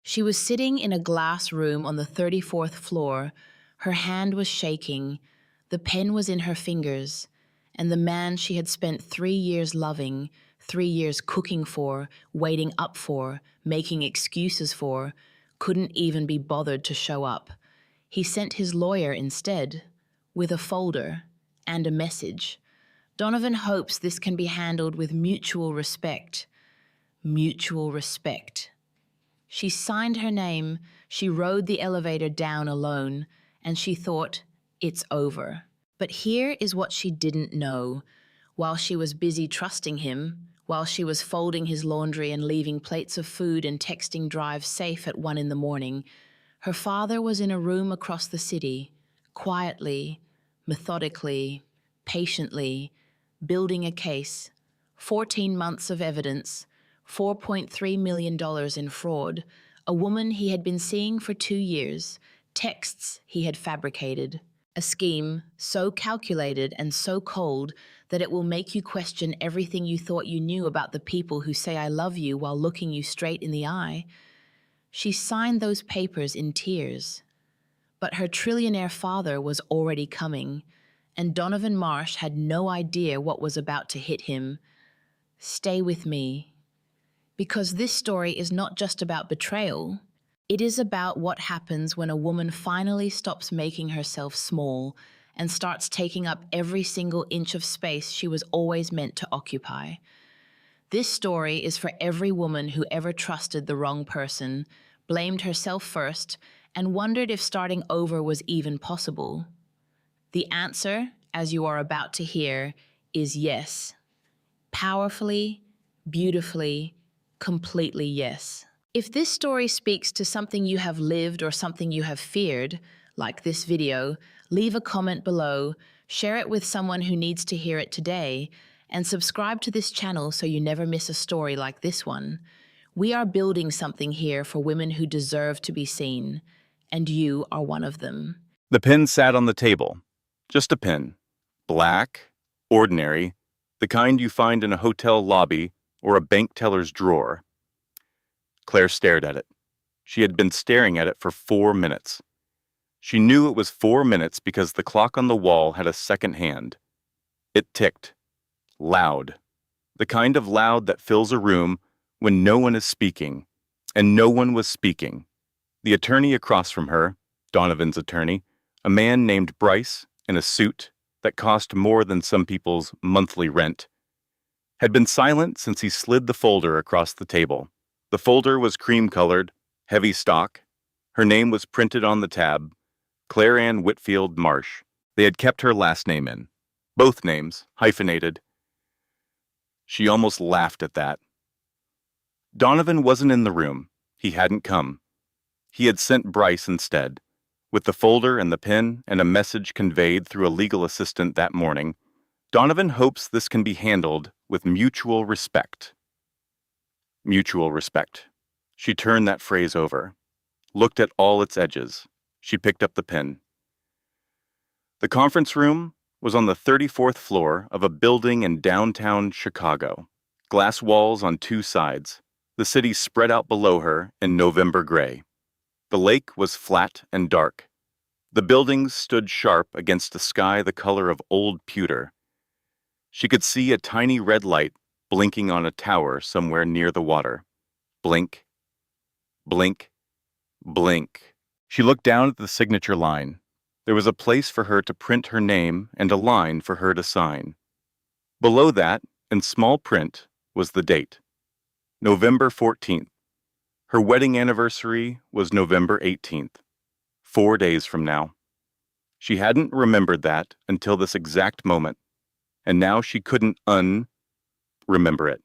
She was sitting in a glass room on the 34th floor. Her hand was shaking, the pen was in her fingers, and the man she had spent 3 years loving, 3 years cooking for, waiting up for, making excuses for, couldn't even be bothered to show up. He sent his lawyer instead, with a folder and a message. Donovan hopes this can be handled with mutual respect. Mutual respect. She signed her name, she rode the elevator down alone, and she thought, it's over. But here is what she didn't know. While she was busy trusting him, while she was folding his laundry and leaving plates of food and texting drive safe at 1 a.m, her father was in a room across the city, quietly, methodically, patiently, building a case. 14 months of evidence, $4.3 million in fraud, a woman he had been seeing for 2 years, texts he had fabricated. A scheme so calculated and so cold that it will make you question everything you thought you knew about the people who say I love you while looking you straight in the eye. She signed those papers in tears. But her trillionaire father was already coming, and Donovan Marsh had no idea what was about to hit him. Stay with me. Because this story is not just about betrayal. It is about what happens when a woman finally stops making herself small and starts taking up every single inch of space she was always meant to occupy. This story is for every woman who ever trusted the wrong person, blamed herself first, and wondered if starting over was even possible. The answer, as you are about to hear, is yes. Powerfully, beautifully, completely yes. If this story speaks to something you have lived or something you have feared, like this video, leave a comment below, share it with someone who needs to hear it today, and subscribe to this channel so you never miss a story like this one. We are building something here for women who deserve to be seen, and you are one of them. The pen sat on the table. Just a pen. Black, ordinary, the kind you find in a hotel lobby or a bank teller's drawer. Claire stared at it. She had been staring at it for 4 minutes. She knew it was 4 minutes because the clock on the wall had a second hand. It ticked. Loud. The kind of loud that fills a room when no one is speaking. And no one was speaking. The attorney across from her, Donovan's attorney, a man named Bryce in a suit that cost more than some people's monthly rent, had been silent since he slid the folder across the table. The folder was cream-colored, heavy stock. Her name was printed on the tab, Claire Ann Whitfield Marsh. They had kept her last name in. Both names, hyphenated. She almost laughed at that. Donovan wasn't in the room. He hadn't come. He had sent Bryce instead, with the folder and the pen and a message conveyed through a legal assistant that morning. Donovan hopes this can be handled with mutual respect. Mutual respect. She turned that phrase over, looked at all its edges. She picked up the pen. The conference room was on the 34th floor of a building in downtown Chicago. Glass walls on 2 sides. The city spread out below her in November gray. The lake was flat and dark. The buildings stood sharp against a sky the color of old pewter. She could see a tiny red light blinking on a tower somewhere near the water. Blink, blink, blink. She looked down at the signature line. There was a place for her to print her name and a line for her to sign. Below that, in small print, was the date. November 14th. Her wedding anniversary was November 18th. 4 days from now. She hadn't remembered that until this exact moment, and now she couldn't remember it.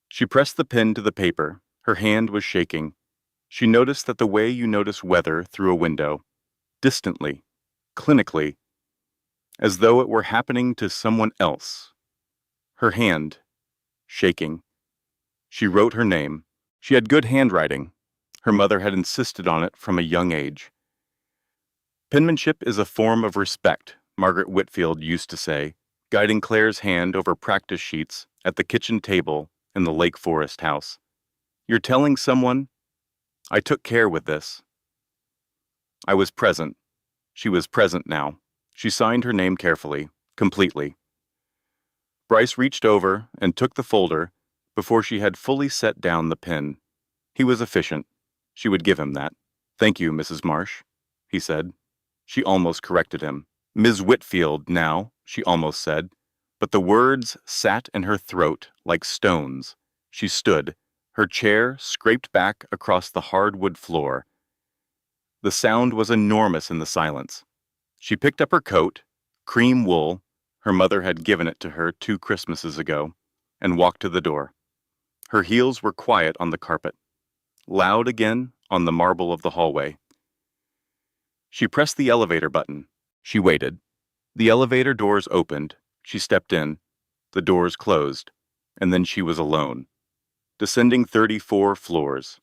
She pressed the pen to the paper. Her hand was shaking. She noticed that the way you notice weather through a window, distantly, clinically, as though it were happening to someone else. Her hand, shaking. She wrote her name. She had good handwriting. Her mother had insisted on it from a young age. Penmanship is a form of respect, Margaret Whitfield used to say, guiding Claire's hand over practice sheets at the kitchen table in the Lake Forest house. You're telling someone, I took care with this. I was present. She was present now. She signed her name carefully, completely. Bryce reached over and took the folder before she had fully set down the pen. He was efficient. She would give him that. Thank you, Mrs. Marsh, he said. She almost corrected him. Ms. Whitfield, now, she almost said. But the words sat in her throat like stones. She stood, her chair scraped back across the hardwood floor. The sound was enormous in the silence. She picked up her coat, cream wool, her mother had given it to her 2 Christmases ago, and walked to the door. Her heels were quiet on the carpet, loud again on the marble of the hallway. She pressed the elevator button. She waited. The elevator doors opened. She stepped in. The doors closed, and then she was alone, descending 34 floors.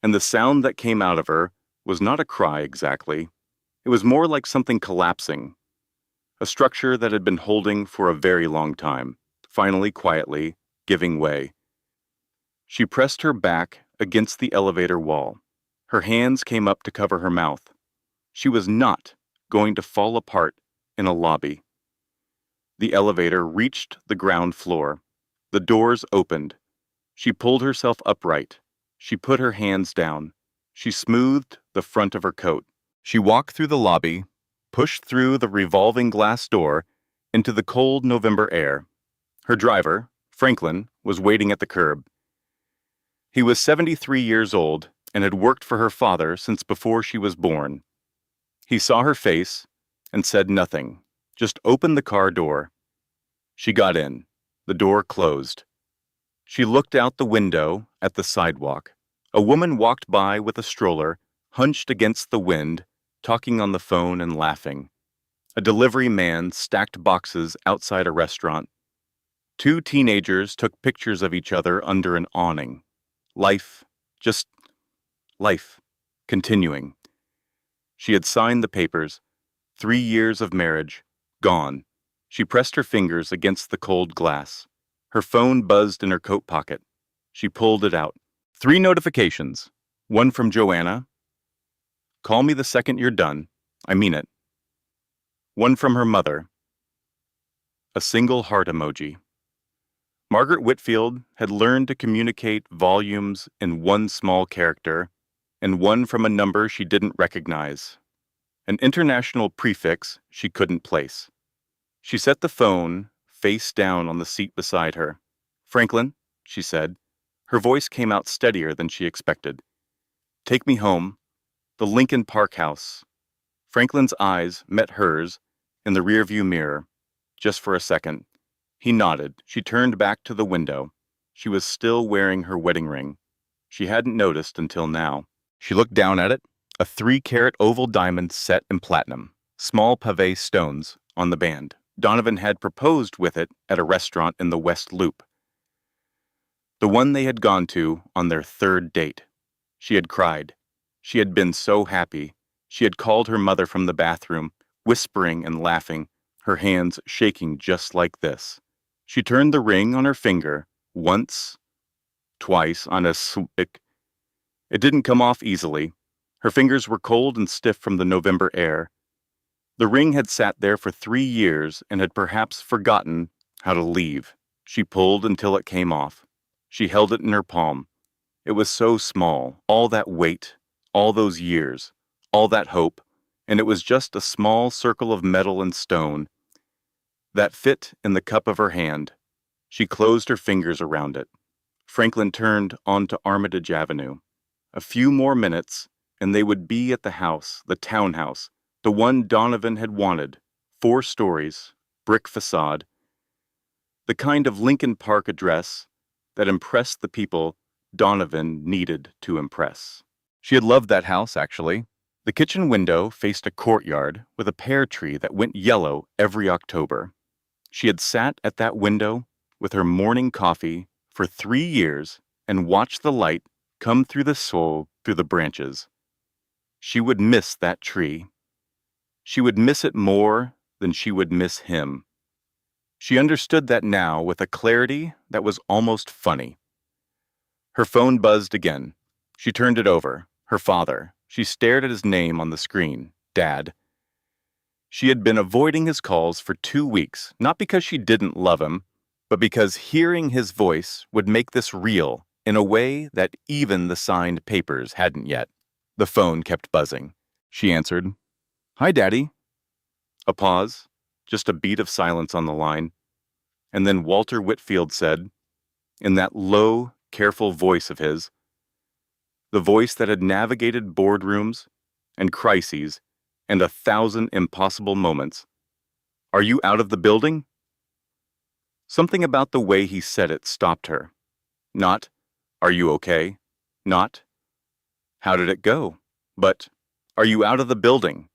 And the sound that came out of her was not a cry exactly. It was more like something collapsing, a structure that had been holding for a very long time, finally quietly giving way. She pressed her back against the elevator wall. Her hands came up to cover her mouth. She was not going to fall apart in a lobby. The elevator reached the ground floor. The doors opened. She pulled herself upright. She put her hands down. She smoothed the front of her coat. She walked through the lobby, pushed through the revolving glass door into the cold November air. Her driver, Franklin, was waiting at the curb. He was 73 years old and had worked for her father since before she was born. He saw her face and said nothing, just opened the car door. She got in. The door closed. She looked out the window at the sidewalk. A woman walked by with a stroller, hunched against the wind, talking on the phone and laughing. A delivery man stacked boxes outside a restaurant. 2 teenagers took pictures of each other under an awning. Life, just life, continuing. She had signed the papers. 3 years of marriage, gone. She pressed her fingers against the cold glass. Her phone buzzed in her coat pocket. She pulled it out. 3 notifications. One from Joanna. Call me the second you're done. I mean it. One from her mother. A single heart emoji. Margaret Whitfield had learned to communicate volumes in one small character, and one from a number she didn't recognize. An international prefix she couldn't place. She set the phone face down on the seat beside her. Franklin, she said. Her voice came out steadier than she expected. Take me home. The Lincoln Park house. Franklin's eyes met hers in the rearview mirror, just for a second. He nodded. She turned back to the window. She was still wearing her wedding ring. She hadn't noticed until now. She looked down at it, a 3-carat oval diamond set in platinum, small pavé stones on the band. Donovan had proposed with it at a restaurant in the West Loop. The one they had gone to on their 3rd date. She had cried. She had been so happy. She had called her mother from the bathroom, whispering and laughing, her hands shaking just like this. She turned the ring on her finger, once, twice, on a it didn't come off easily. Her fingers were cold and stiff from the November air. The ring had sat there for 3 years and had perhaps forgotten how to leave. She pulled until it came off. She held it in her palm. It was so small, all that weight, all those years, all that hope, and it was just a small circle of metal and stone that fit in the cup of her hand. She closed her fingers around it. Franklin turned onto Armitage Avenue. A few more minutes, and they would be at the house, the townhouse, the one Donovan had wanted. 4 stories, brick facade. The kind of Lincoln Park address that impressed the people Donovan needed to impress. She had loved that house, actually. The kitchen window faced a courtyard with a pear tree that went yellow every October. She had sat at that window with her morning coffee for 3 years and watched the light come through the soil, through the branches. She would miss that tree. She would miss it more than she would miss him. She understood that now with a clarity that was almost funny. Her phone buzzed again. She turned it over. Her father. She stared at his name on the screen. Dad. She had been avoiding his calls for 2 weeks, not because she didn't love him, but because hearing his voice would make this real in a way that even the signed papers hadn't yet. The phone kept buzzing. She answered. Hi, Daddy. A pause, just a beat of silence on the line, and then Walter Whitfield said, in that low, careful voice of his, the voice that had navigated boardrooms and crises and 1,000 impossible moments, "Are you out of the building?" Something about the way he said it stopped her. Not, "Are you okay?" Not, "How did it go?" But, "Are you out of the building?"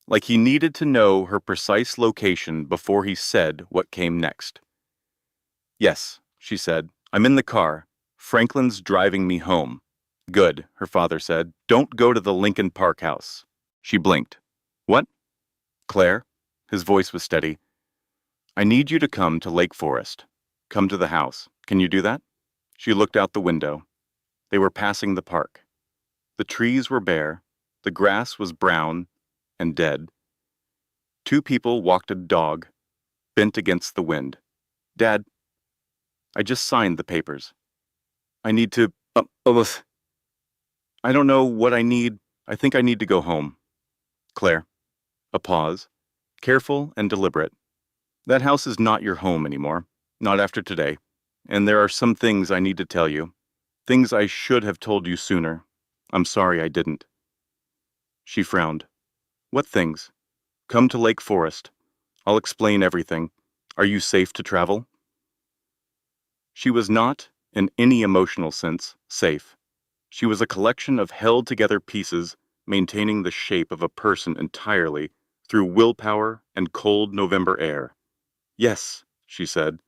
Like he needed to know her precise location before he said what came next. "Yes," she said. "I'm in the car. Franklin's driving me home." "Good," her father said. "Don't go to the Lincoln Park house." She blinked. "What?" "Claire?" His voice was steady. "I need you to come to Lake Forest. Come to the house. Can you do that?" She looked out the window. They were passing the park. The trees were bare. The grass was brown and dead. 2 people walked a dog, bent against the wind. "Dad, I just signed the papers. I need to... I don't know what I need. I think I need to go home." "Claire." A pause, careful and deliberate. "That house is not your home anymore. Not after today. And there are some things I need to tell you. Things I should have told you sooner. I'm sorry I didn't." She frowned. "What things?" "Come to Lake Forest. I'll explain everything. Are you safe to travel?" She was not, in any emotional sense, safe. She was a collection of held-together pieces maintaining the shape of a person entirely through willpower and cold November air. "Yes," she said.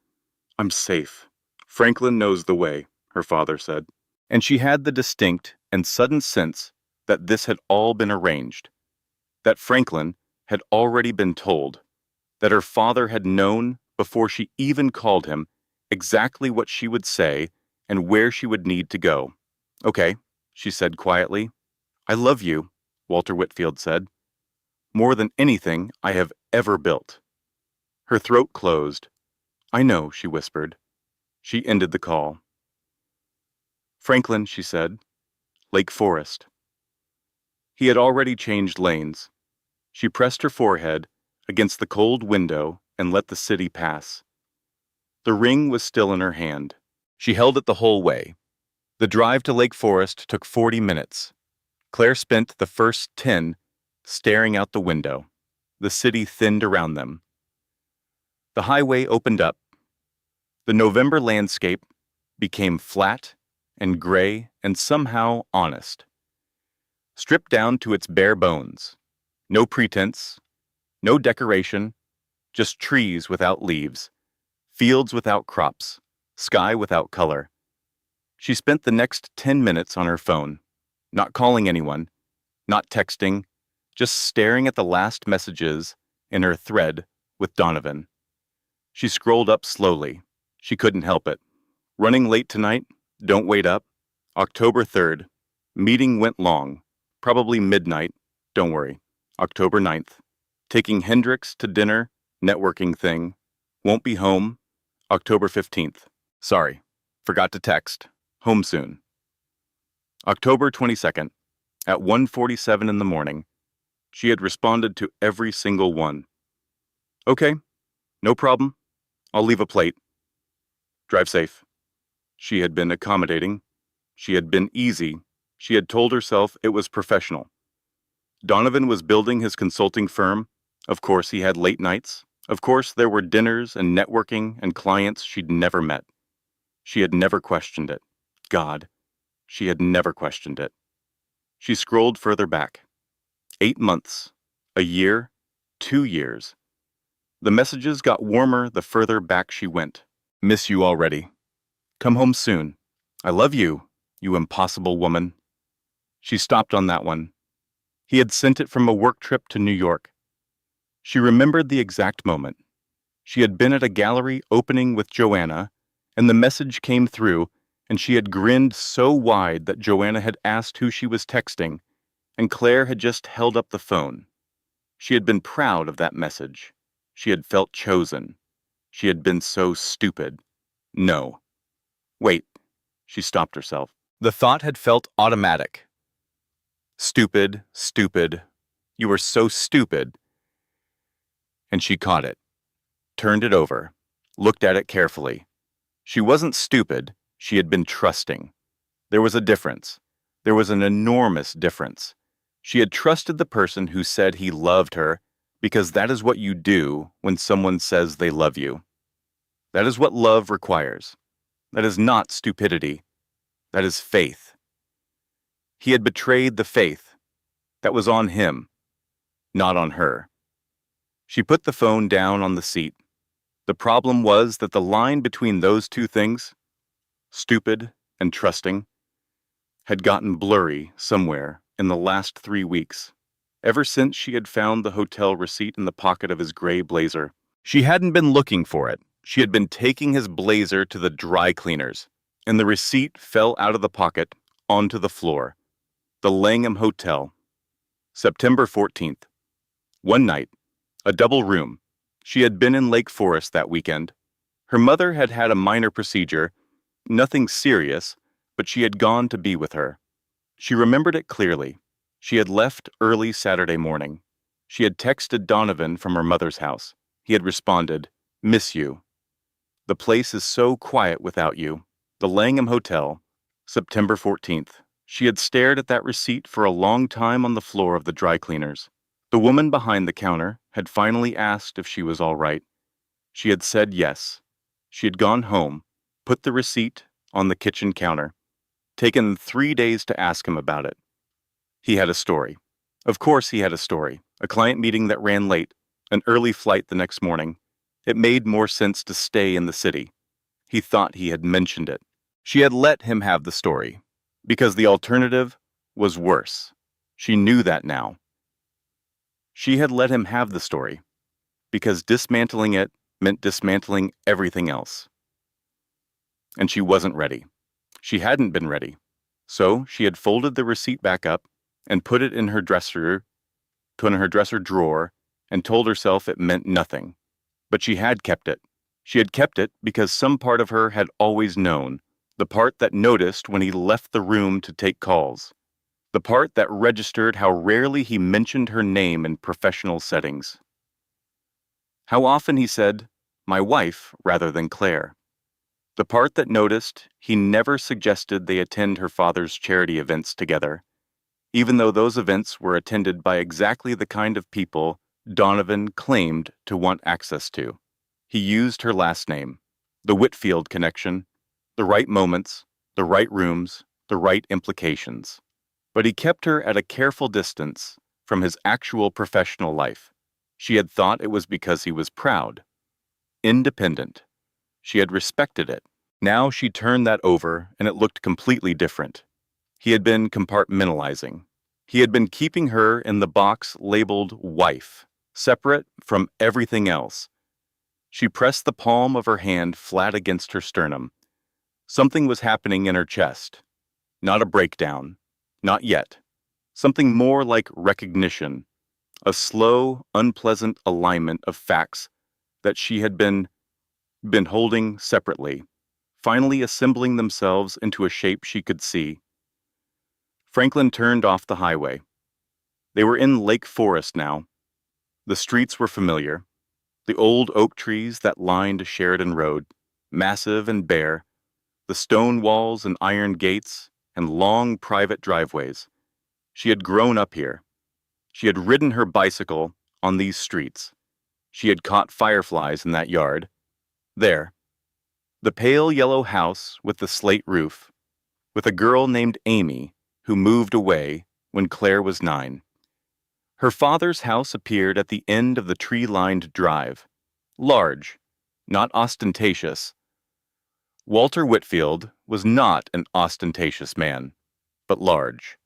"I'm safe. Franklin knows the way," her father said. And she had the distinct and sudden sense that this had all been arranged, that Franklin had already been told, that her father had known before she even called him exactly what she would say and where she would need to go. "Okay," she said quietly. "I love you," Walter Whitfield said, "more than anything I have ever built." Her throat closed. "I know," she whispered. She ended the call. "Franklin," she said. "Lake Forest." He had already changed lanes. She pressed her forehead against the cold window and let the city pass. The ring was still in her hand. She held it the whole way. The drive to Lake Forest took 40 minutes. Claire spent the first 10 staring out the window. The city thinned around them. The highway opened up. The November landscape became flat and gray and somehow honest. Stripped down to its bare bones. No pretense, no decoration, just trees without leaves, fields without crops, sky without color. She spent the next 10 minutes on her phone, not calling anyone, not texting, just staring at the last messages in her thread with Donovan. She scrolled up slowly. She couldn't help it. Running late tonight, don't wait up. October 3rd. Meeting went long. Probably midnight. Don't worry. October 9th. Taking Hendrix to dinner. Networking thing. Won't be home. October 15th. Sorry. Forgot to text. Home soon. October 22nd. At 1:47 in the morning. She had responded to every single one. "Okay. No problem. I'll leave a plate. Drive safe." She had been accommodating. She had been easy. She had told herself it was professional. Donovan was building his consulting firm. Of course he had late nights. Of course there were dinners and networking and clients she'd never met. She had never questioned it. God, she had never questioned it. She scrolled further back. 8 months. A year. 2 years. The messages got warmer the further back she went. "Miss you already. Come home soon. I love you, you impossible woman." She stopped on that one. He had sent it from a work trip to New York. She remembered the exact moment. She had been at a gallery opening with Joanna, and the message came through and she had grinned so wide that Joanna had asked who she was texting, and Claire had just held up the phone. She had been proud of that message. She had felt chosen. She had been so stupid. No. Wait. She stopped herself. The thought had felt automatic. Stupid, stupid. You were so stupid. And she caught it, turned it over, looked at it carefully. She wasn't stupid. She had been trusting. There was a difference. There was an enormous difference. She had trusted the person who said he loved her because that is what you do when someone says they love you. That is what love requires. That is not stupidity. That is faith. He had betrayed the faith. That was on him, not on her. She put the phone down on the seat. The problem was that the line between those two things, stupid and trusting, had gotten blurry somewhere in the last 3 weeks, ever since she had found the hotel receipt in the pocket of his gray blazer. She hadn't been looking for it. She had been taking his blazer to the dry cleaners, and the receipt fell out of the pocket onto the floor. The Langham Hotel, September 14th. One night, a double room. She had been in Lake Forest that weekend. Her mother had had a minor procedure, nothing serious, but she had gone to be with her. She remembered it clearly. She had left early Saturday morning. She had texted Donovan from her mother's house. He had responded, "Miss you. The place is so quiet without you." The Langham Hotel, September 14th. She had stared at that receipt for a long time on the floor of the dry cleaners. The woman behind the counter had finally asked if she was all right. She had said yes. She had gone home, put the receipt on the kitchen counter, taken 3 days to ask him about it. He had a story. Of course he had a story. A client meeting that ran late, an early flight the next morning. It made more sense to stay in the city. He thought he had mentioned it. She had let him have the story, because the alternative was worse. She knew that now. She had let him have the story, because dismantling it meant dismantling everything else. And she wasn't ready. She hadn't been ready. So she had folded the receipt back up and put it in her dresser drawer and told herself it meant nothing. But she had kept it. She had kept it because some part of her had always known, the part that noticed when he left the room to take calls, the part that registered how rarely he mentioned her name in professional settings. How often he said, "my wife," rather than Claire. The part that noticed he never suggested they attend her father's charity events together, even though those events were attended by exactly the kind of people Donovan claimed to want access to. He used her last name, the Whitfield connection, the right moments, the right rooms, the right implications. But he kept her at a careful distance from his actual professional life. She had thought it was because he was proud, independent. She had respected it. Now she turned that over, and it looked completely different. He had been compartmentalizing. He had been keeping her in the box labeled wife, separate from everything else. She pressed the palm of her hand flat against her sternum. Something was happening in her chest. Not a breakdown. Not yet. Something more like recognition. A slow, unpleasant alignment of facts that she had been holding separately, finally assembling themselves into a shape she could see. Franklin turned off the highway. They were in Lake Forest now. The streets were familiar. The old oak trees that lined Sheridan Road, massive and bare, the stone walls and iron gates, and long private driveways. She had grown up here. She had ridden her bicycle on these streets. She had caught fireflies in that yard. There, the pale yellow house with the slate roof, with a girl named Amy who moved away when Claire was 9. Her father's house appeared at the end of the tree-lined drive, large, not ostentatious. Walter Whitfield was not an ostentatious man, but large.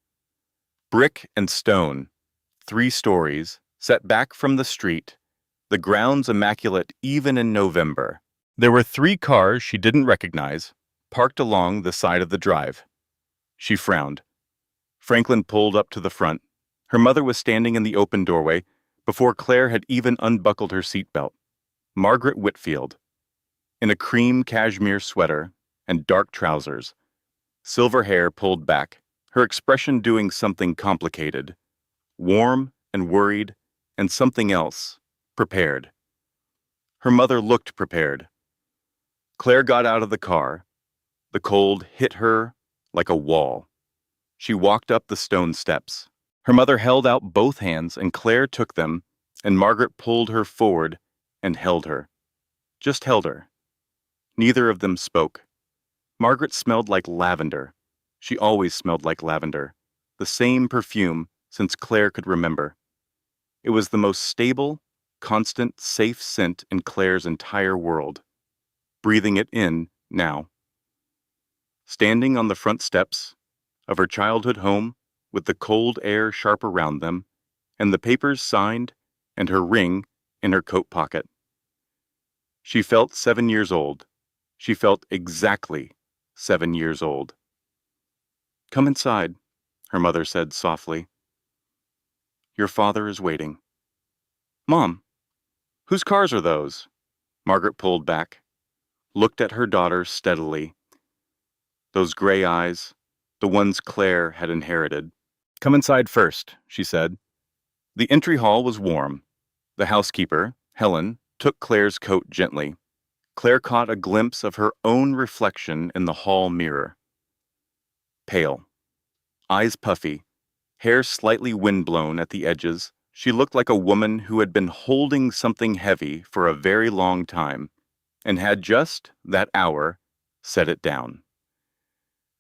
Brick and stone, 3 stories, set back from the street, the grounds immaculate even in November. There were 3 cars she didn't recognize, parked along the side of the drive. She frowned. Franklin pulled up to the front. Her mother was standing in the open doorway before Claire had even unbuckled her seatbelt. Margaret Whitfield, in a cream cashmere sweater and dark trousers, silver hair pulled back, her expression doing something complicated, warm and worried, and something else, prepared. Her mother looked prepared. Claire got out of the car. The cold hit her like a wall. She walked up the stone steps. Her mother held out both hands, and Claire took them, and Margaret pulled her forward and held her. Just held her. Neither of them spoke. Margaret smelled like lavender. She always smelled like lavender, the same perfume since Claire could remember. It was the most stable, constant, safe scent in Claire's entire world. Breathing it in now. Standing on the front steps of her childhood home, with the cold air sharp around them, and the papers signed, and her ring in her coat pocket. She felt 7 years old. She felt exactly 7 years old. "Come inside," her mother said softly. "Your father is waiting." "Mom, whose cars are those?" Margaret pulled back, looked at her daughter steadily. Those gray eyes, the ones Claire had inherited. "Come inside first," she said. The entry hall was warm. The housekeeper, Helen, took Claire's coat gently. Claire caught a glimpse of her own reflection in the hall mirror. Pale, eyes puffy, hair slightly windblown at the edges, she looked like a woman who had been holding something heavy for a very long time and had just, that hour, set it down.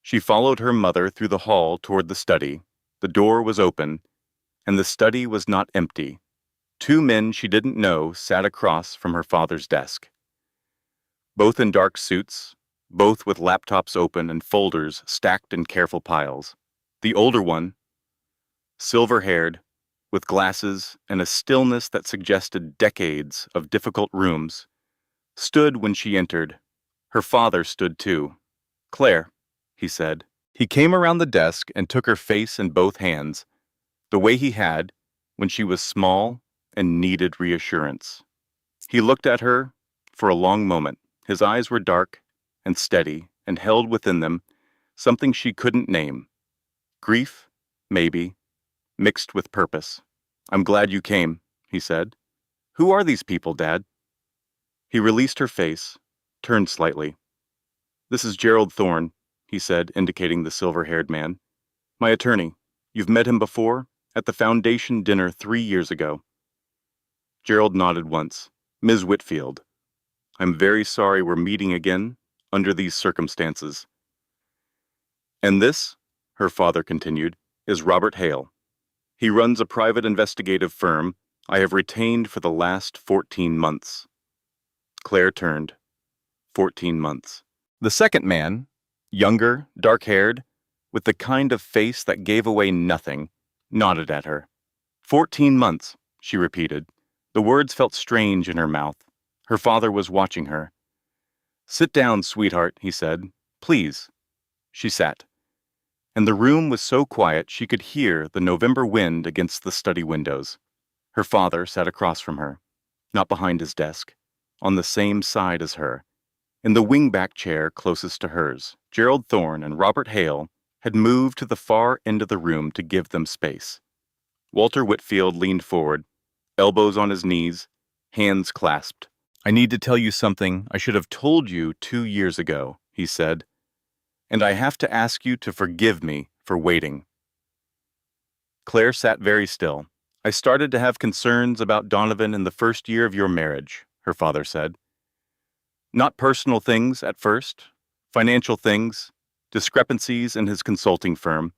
She followed her mother through the hall toward the study. The door was open, and the study was not empty. 2 men she didn't know sat across from her father's desk. Both in dark suits, both with laptops open and folders stacked in careful piles. The older one, silver-haired, with glasses and a stillness that suggested decades of difficult rooms, stood when she entered. Her father stood too. "Claire," he said. He came around the desk and took her face in both hands, the way he had when she was small and needed reassurance. He looked at her for a long moment. His eyes were dark and steady and held within them something she couldn't name. Grief, maybe, mixed with purpose. "I'm glad you came," he said. "Who are these people, Dad?" He released her face, turned slightly. "This is Gerald Thorne," he said, indicating the silver-haired man. "My attorney. You've met him before, at the foundation dinner 3 years ago." Gerald nodded once. "Ms. Whitfield, I'm very sorry we're meeting again under these circumstances." "And this," her father continued, "is Robert Hale. He runs a private investigative firm I have retained for the last 14 months. Claire turned. 14 months. The second man, younger, dark-haired, with the kind of face that gave away nothing, nodded at her. 14 months, she repeated. The words felt strange in her mouth. Her father was watching her. "Sit down, sweetheart," he said. "Please." She sat. And the room was so quiet she could hear the November wind against the study windows. Her father sat across from her, not behind his desk, on the same side as her. In the wingback chair closest to hers, Gerald Thorne and Robert Hale had moved to the far end of the room to give them space. Walter Whitfield leaned forward, elbows on his knees, hands clasped. "I need to tell you something I should have told you 2 years ago," he said. "And I have to ask you to forgive me for waiting." Claire sat very still. "I started to have concerns about Donovan in the first year of your marriage," her father said. "Not personal things at first, financial things, discrepancies in his consulting firm,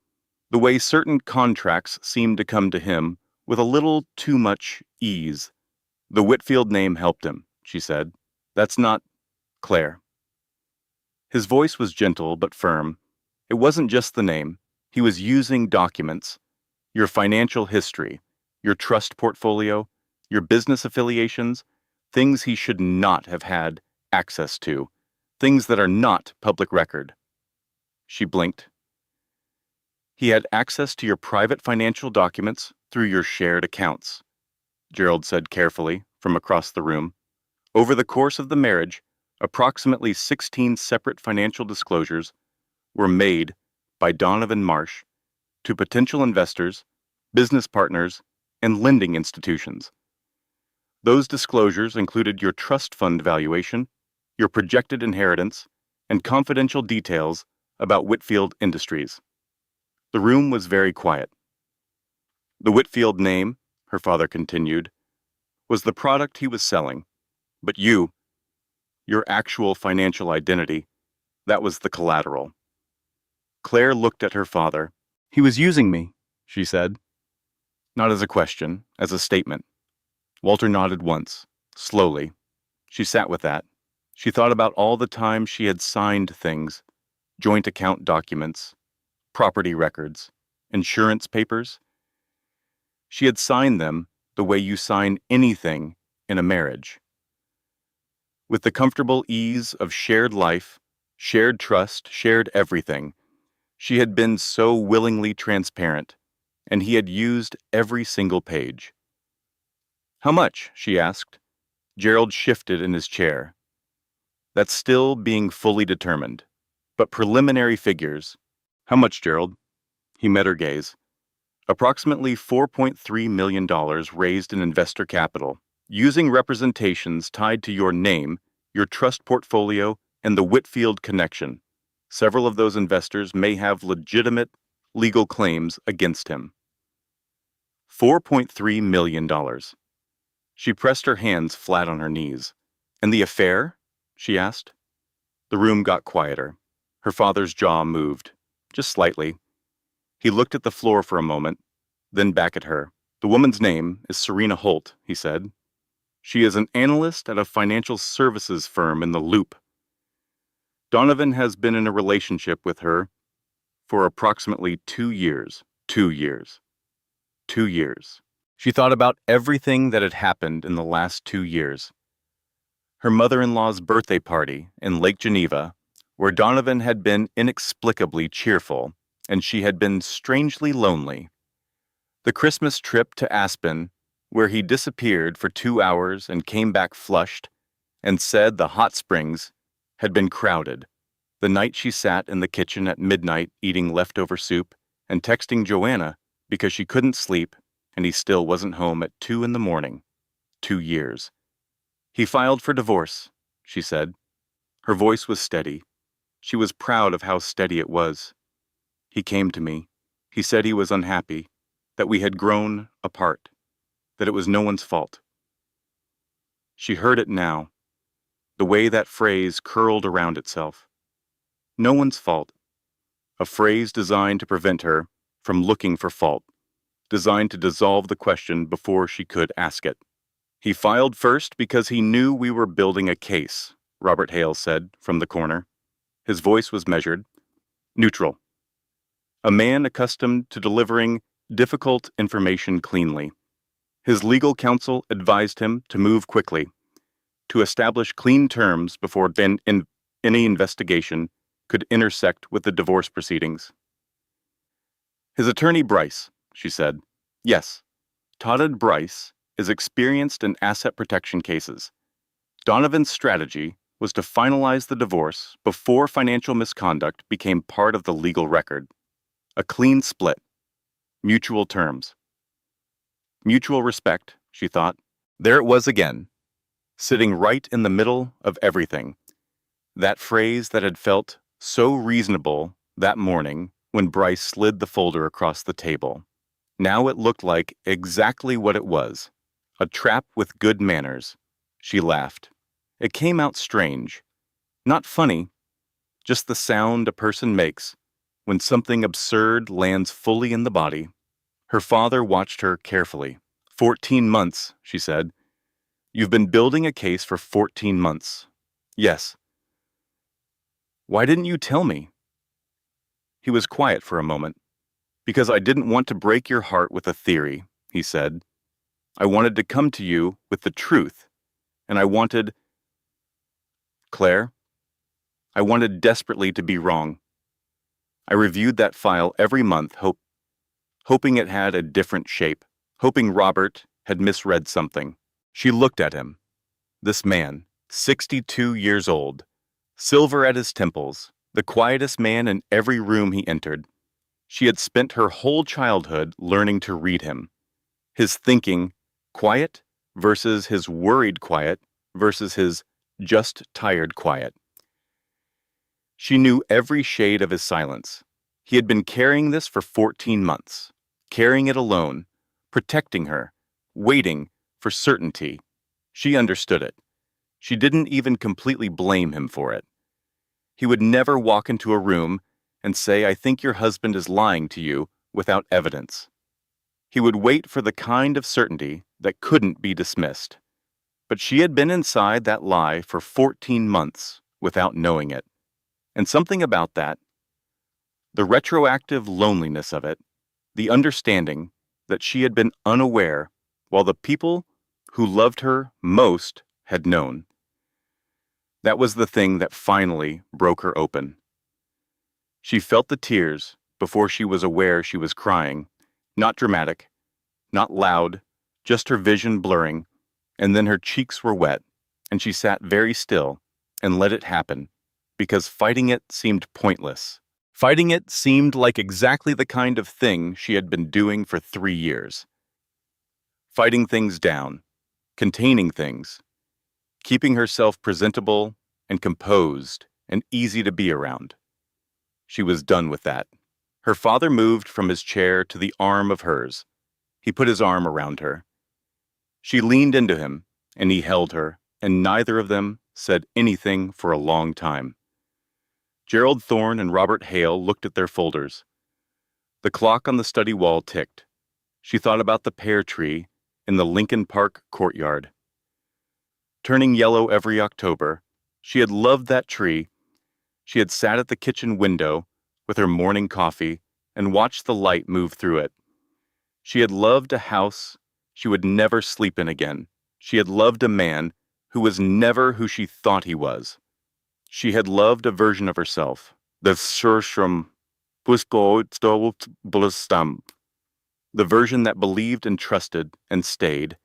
the way certain contracts seemed to come to him with a little too much ease. The Whitfield name helped him," she said. "That's not Claire." His voice was gentle but firm. It wasn't just the name. He was using documents, your financial history, your trust portfolio, your business affiliations, things he should not have had access to. things that are not public record. She blinked. He had access to your private financial documents through your shared accounts, Gerald said carefully from across the room. Over the course of the marriage, approximately 16 separate financial disclosures were made by Donovan Marsh to potential investors, business partners, and lending institutions. Those disclosures included your trust fund valuation, your projected inheritance, and confidential details about Whitfield Industries. The room was very quiet. The Whitfield name, her father continued, was the product he was selling, but you, your actual financial identity, that was the collateral. Claire looked at her father. He was using me, she said. Not as a question, as a statement. Walter nodded once, slowly. She sat with that. She thought about all the time she had signed things, joint account documents, property records, insurance papers. She had signed them the way you sign anything in a marriage. With the comfortable ease of shared life, shared trust, shared everything, she had been so willingly transparent, and he had used every single page. How much? She asked. Gerald shifted in his chair. That's still being fully determined. But preliminary figures. How much, Gerald? He met her gaze. Approximately $4.3 million raised in investor capital, using representations tied to your name, your trust portfolio, and the Whitfield connection. Several of those investors may have legitimate legal claims against him. $4.3 million. She pressed her hands flat on her knees. And the affair? She asked. The room got quieter. Her father's jaw moved, just slightly. He looked at the floor for a moment, then back at her. The woman's name is Serena Holt, he said. She is an analyst at a financial services firm in the Loop. Donovan has been in a relationship with her for approximately 2 years. 2 years. 2 years. She thought about everything that had happened in the last 2 years. Her mother-in-law's birthday party in Lake Geneva, where Donovan had been inexplicably cheerful, and she had been strangely lonely. The Christmas trip to Aspen, where he disappeared for 2 hours and came back flushed, and said the hot springs had been crowded. The night she sat in the kitchen at midnight eating leftover soup and texting Joanna because she couldn't sleep and he still wasn't home at 2 in the morning. 2 years. He filed for divorce, she said. Her voice was steady. She was proud of how steady it was. He came to me. He said he was unhappy, that we had grown apart, that it was no one's fault. She heard it now, the way that phrase curled around itself. No one's fault. A phrase designed to prevent her from looking for fault, designed to dissolve the question before she could ask it. He filed first because he knew we were building a case, Robert Hale said from the corner. His voice was measured, neutral. A man accustomed to delivering difficult information cleanly. His legal counsel advised him to move quickly, to establish clean terms before any investigation could intersect with the divorce proceedings. His attorney Bryce, she said. Yes, Todd Bryce is experienced in asset protection cases. Donovan's strategy was to finalize the divorce before financial misconduct became part of the legal record. A clean split. Mutual terms. Mutual respect, she thought. There it was again, sitting right in the middle of everything. That phrase that had felt so reasonable that morning when Bryce slid the folder across the table. Now it looked like exactly what it was. A trap with good manners. She laughed. It came out strange. Not funny, just the sound a person makes when something absurd lands fully in the body. Her father watched her carefully. 14 months, she said. You've been building a case for 14 months. Yes. Why didn't you tell me? He was quiet for a moment. Because I didn't want to break your heart with a theory, he said. I wanted to come to you with the truth, and I wanted... Claire? I wanted desperately to be wrong. I reviewed that file every month, hoping it had a different shape, hoping Robert had misread something. She looked at him. This man, 62 years old, silver at his temples, the quietest man in every room he entered. She had spent her whole childhood learning to read him. His thinking, quiet versus his worried quiet versus his just tired quiet. She knew every shade of his silence. He had been carrying this for 14 months, carrying it alone, protecting her, waiting for certainty. She understood it. She didn't even completely blame him for it. He would never walk into a room and say, "I think your husband is lying to you," without evidence. He would wait for the kind of certainty that couldn't be dismissed. But she had been inside that lie for 14 months without knowing it. And something about that, the retroactive loneliness of it, the understanding that she had been unaware while the people who loved her most had known. That was the thing that finally broke her open. She felt the tears before she was aware she was crying, not dramatic, not loud, just her vision blurring, and then her cheeks were wet, and she sat very still and let it happen, because fighting it seemed pointless. Fighting it seemed like exactly the kind of thing she had been doing for 3 years. Fighting things down, containing things, keeping herself presentable and composed and easy to be around. She was done with that. Her father moved from his chair to the arm of hers. He put his arm around her. She leaned into him, and he held her, and neither of them said anything for a long time. Gerald Thorne and Robert Hale looked at their folders. The clock on the study wall ticked. She thought about the pear tree in the Lincoln Park courtyard. Turning yellow every October, she had loved that tree. She had sat at the kitchen window with her morning coffee and watched the light move through it. She had loved a house she would never sleep in again. She had loved a man who was never who she thought he was. She had loved a version of herself, the version that believed and trusted and stayed,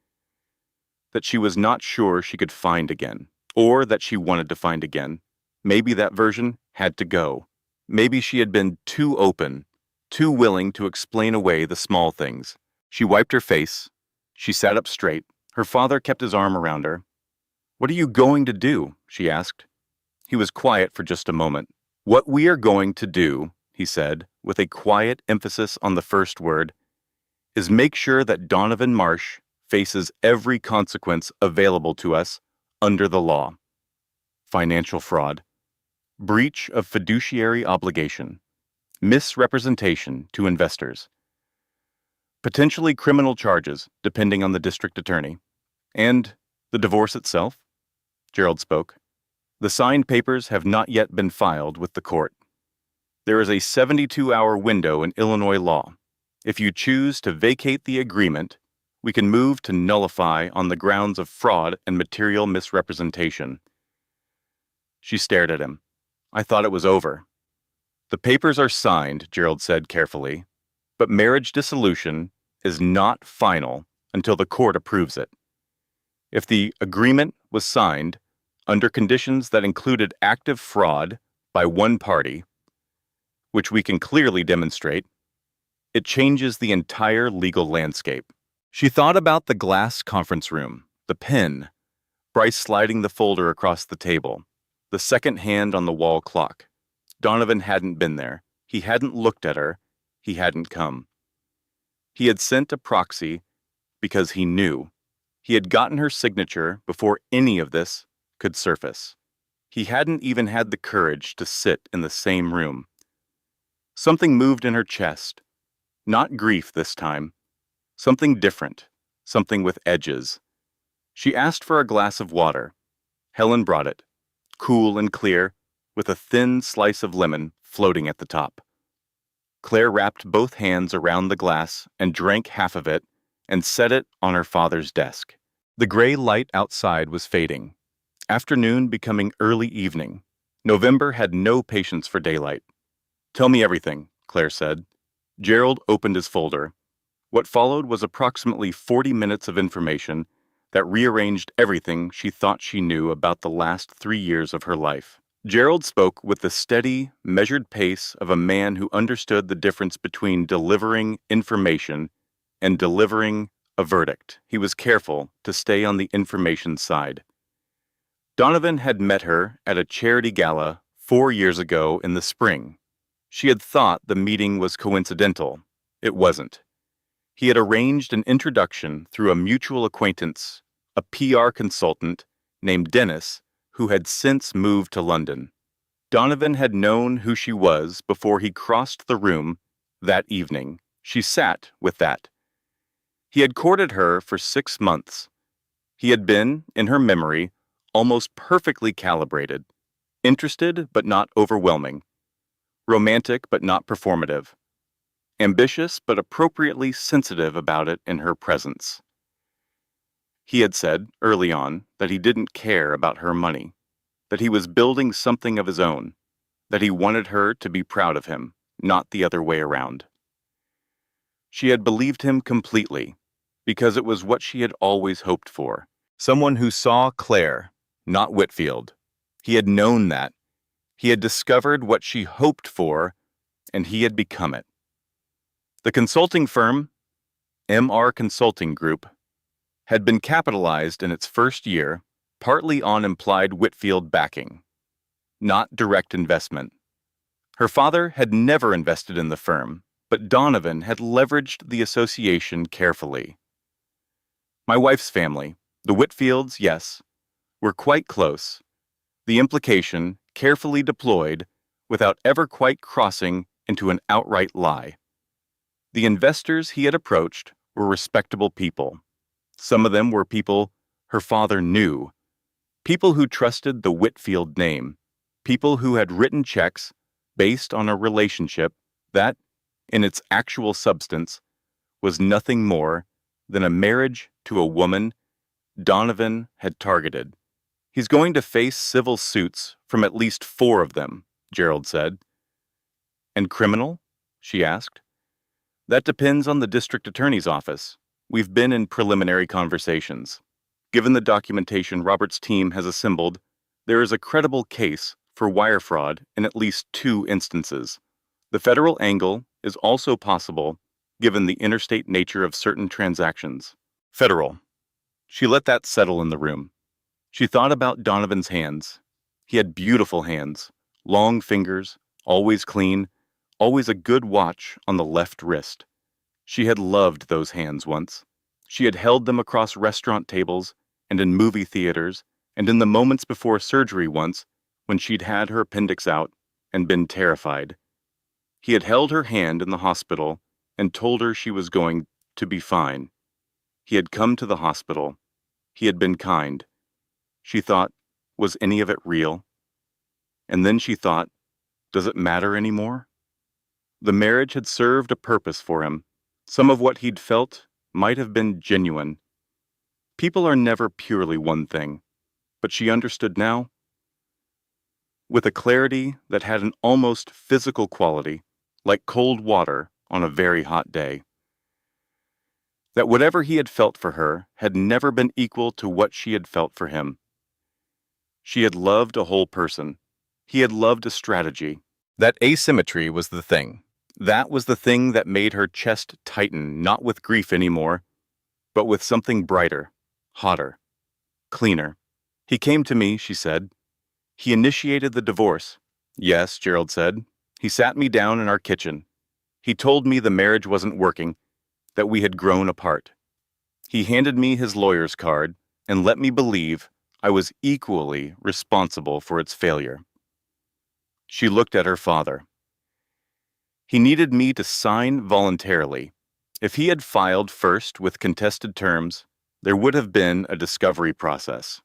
that she was not sure she could find again, or that she wanted to find again. Maybe that version had to go. Maybe she had been too open, too willing to explain away the small things. She wiped her face. She sat up straight. Her father kept his arm around her. "What are you going to do?" she asked. He was quiet for just a moment. "What we are going to do," he said, with a quiet emphasis on the first word, "is make sure that Donovan Marsh faces every consequence available to us under the law. Financial fraud, breach of fiduciary obligation, misrepresentation to investors, potentially criminal charges depending on the district attorney, and the divorce itself." Gerald spoke. "The signed papers have not yet been filed with the court. There is a 72-hour window in Illinois law. If you choose to vacate the agreement, we can move to nullify on the grounds of fraud and material misrepresentation." She stared at him. "I thought it was over." "The papers are signed," Gerald said carefully, "but marriage dissolution is not final until the court approves it. If the agreement was signed under conditions that included active fraud by one party, which we can clearly demonstrate, it changes the entire legal landscape." She thought about the glass conference room, the pen, Bryce sliding the folder across the table, the second hand on the wall clock. Donovan hadn't been there. He hadn't looked at her. He hadn't come. He had sent a proxy because he knew. He had gotten her signature before any of this could surface. He hadn't even had the courage to sit in the same room. Something moved in her chest. Not grief this time. Something different. Something with edges. She asked for a glass of water. Helen brought it, cool and clear, with a thin slice of lemon floating at the top. Claire wrapped both hands around the glass and drank half of it and set it on her father's desk. The gray light outside was fading. Afternoon becoming early evening. November had no patience for daylight. "Tell me everything," Claire said. Gerald opened his folder. What followed was approximately 40 minutes of information that rearranged everything she thought she knew about the last 3 years of her life. Gerald spoke with the steady, measured pace of a man who understood the difference between delivering information and delivering a verdict. He was careful to stay on the information side. Donovan had met her at a charity gala 4 years ago in the spring. She had thought the meeting was coincidental. It wasn't. He had arranged an introduction through a mutual acquaintance, a PR consultant named Dennis, who had since moved to London. Donovan had known who she was before he crossed the room that evening. She sat with that. He had courted her for 6 months. He had been, in her memory, almost perfectly calibrated, interested but not overwhelming, romantic but not performative, ambitious but appropriately sensitive about it in her presence. He had said, early on, that he didn't care about her money, that he was building something of his own, that he wanted her to be proud of him, not the other way around. She had believed him completely, because it was what she had always hoped for. Someone who saw Claire, not Whitfield. He had known that. He had discovered what she hoped for, and he had become it. The consulting firm, MR Consulting Group, had been capitalized in its first year, partly on implied Whitfield backing, not direct investment. Her father had never invested in the firm, but Donovan had leveraged the association carefully. My wife's family, the Whitfields, yes, were quite close. The implication carefully deployed without ever quite crossing into an outright lie. The investors he had approached were respectable people. Some of them were people her father knew, people who trusted the Whitfield name, people who had written checks based on a relationship that, in its actual substance, was nothing more than a marriage to a woman Donovan had targeted. "He's going to face civil suits from at least 4 of them," Gerald said. "And criminal?" she asked. "That depends on the district attorney's office. We've been in preliminary conversations. Given the documentation Robert's team has assembled, there is a credible case for wire fraud in at least 2 instances. The federal angle is also possible, given the interstate nature of certain transactions." Federal. She let that settle in the room. She thought about Donovan's hands. He had beautiful hands, long fingers, always clean, always a good watch on the left wrist. She had loved those hands once. She had held them across restaurant tables and in movie theaters and in the moments before surgery once when she'd had her appendix out and been terrified. He had held her hand in the hospital and told her she was going to be fine. He had come to the hospital. He had been kind. She thought, was any of it real? And then she thought, does it matter anymore? The marriage had served a purpose for him. Some of what he'd felt might have been genuine. People are never purely one thing, but she understood now, with a clarity that had an almost physical quality, like cold water on a very hot day, that whatever he had felt for her had never been equal to what she had felt for him. She had loved a whole person. He had loved a strategy. That asymmetry was the thing. That was the thing that made her chest tighten, not with grief anymore, but with something brighter, hotter, cleaner. "He came to me," she said. "He initiated the divorce." "Yes," Gerald said. "He sat me down in our kitchen. He told me the marriage wasn't working, that we had grown apart. He handed me his lawyer's card and let me believe I was equally responsible for its failure." She looked at her father. "He needed me to sign voluntarily. If he had filed first with contested terms, there would have been a discovery process,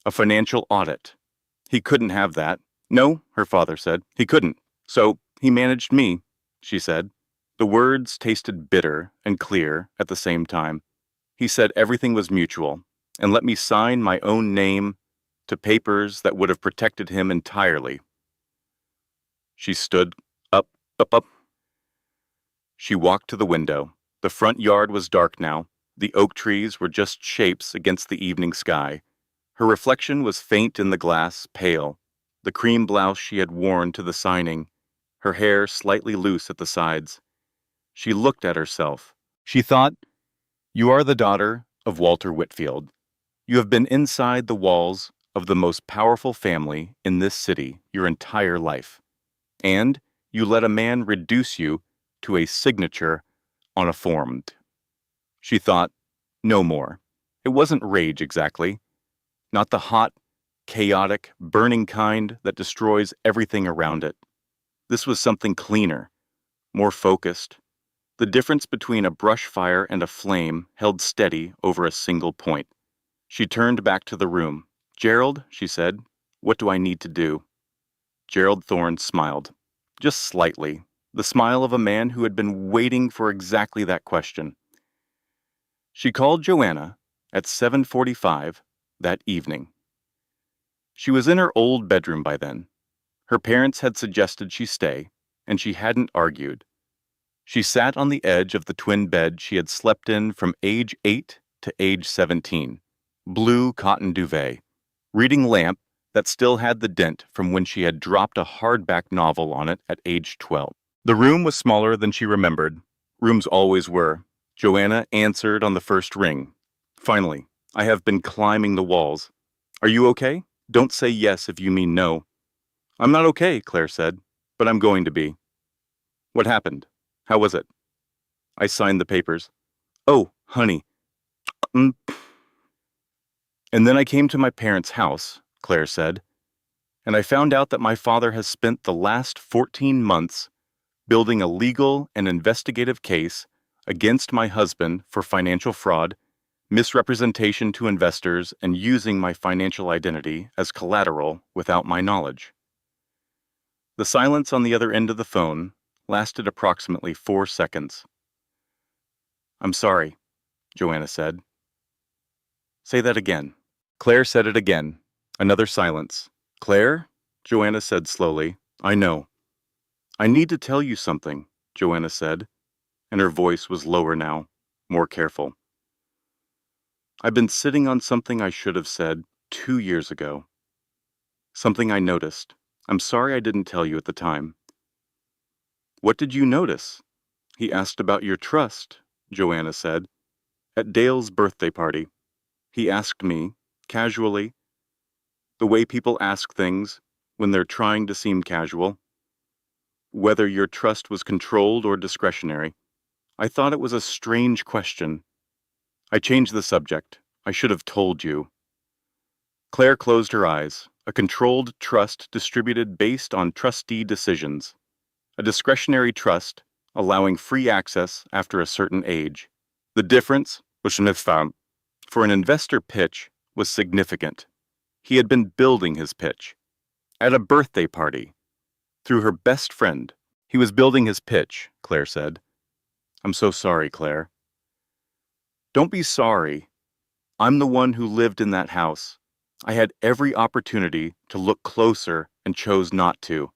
a financial audit. He couldn't have that." "No," her father said. "He couldn't. So he managed me," she said. The words tasted bitter and clear at the same time. "He said everything was mutual, and let me sign my own name to papers that would have protected him entirely. She stood up. She walked to the window. The front yard was dark now. The oak trees were just shapes against the evening sky. Her reflection was faint in the glass, pale. The cream blouse she had worn to the signing, her hair slightly loose at the sides. She looked at herself. She thought, "You are the daughter of Walter Whitfield. You have been inside the walls of the most powerful family in this city your entire life. And you let a man reduce you to a signature on a form." She thought, no more. It wasn't rage exactly. Not the hot, chaotic, burning kind that destroys everything around it. This was something cleaner, more focused. The difference between a brush fire and a flame held steady over a single point. She turned back to the room. "Gerald," she said, "what do I need to do?" Gerald Thorne smiled. Just slightly. The smile of a man who had been waiting for exactly that question. She called Joanna at 7:45 that evening. She was in her old bedroom by then. Her parents had suggested she stay, and she hadn't argued. She sat on the edge of the twin bed she had slept in from age 8 to age 17, blue cotton duvet, reading lamp that still had the dent from when she had dropped a hardback novel on it at age 12. The room was smaller than she remembered. Rooms always were. Joanna answered on the first ring. "Finally, I have been climbing the walls. Are you okay? Don't say yes if you mean no." "I'm not okay," Claire said, "but I'm going to be." "What happened? How was it?" "I signed the papers." "Oh, honey." Mm. "And then I came to my parents' house," Claire said, "and I found out that my father has spent the last 14 months building a legal and investigative case against my husband for financial fraud, misrepresentation to investors, and using my financial identity as collateral without my knowledge." The silence on the other end of the phone lasted approximately 4 seconds. "I'm sorry," Joanna said. "Say that again." Claire said it again. Another silence. "Claire," Joanna said slowly, "I know. I need to tell you something," Joanna said, and her voice was lower now, more careful. "I've been sitting on something I should have said 2 years ago. Something I noticed. I'm sorry I didn't tell you at the time." "What did you notice?" "He asked about your trust," Joanna said. "At Dale's birthday party. He asked me, casually, the way people ask things when they're trying to seem casual, whether your trust was controlled or discretionary. I thought it was a strange question. I changed the subject. I should have told you." Claire closed her eyes. A controlled trust distributed based on trustee decisions. A discretionary trust allowing free access after a certain age. The difference, which Smith found, for an investor pitch was significant. He had been building his pitch. At a birthday party. Through her best friend. He was building his pitch, Claire said. "I'm so sorry, Claire." "Don't be sorry. I'm the one who lived in that house. I had every opportunity to look closer and chose not to.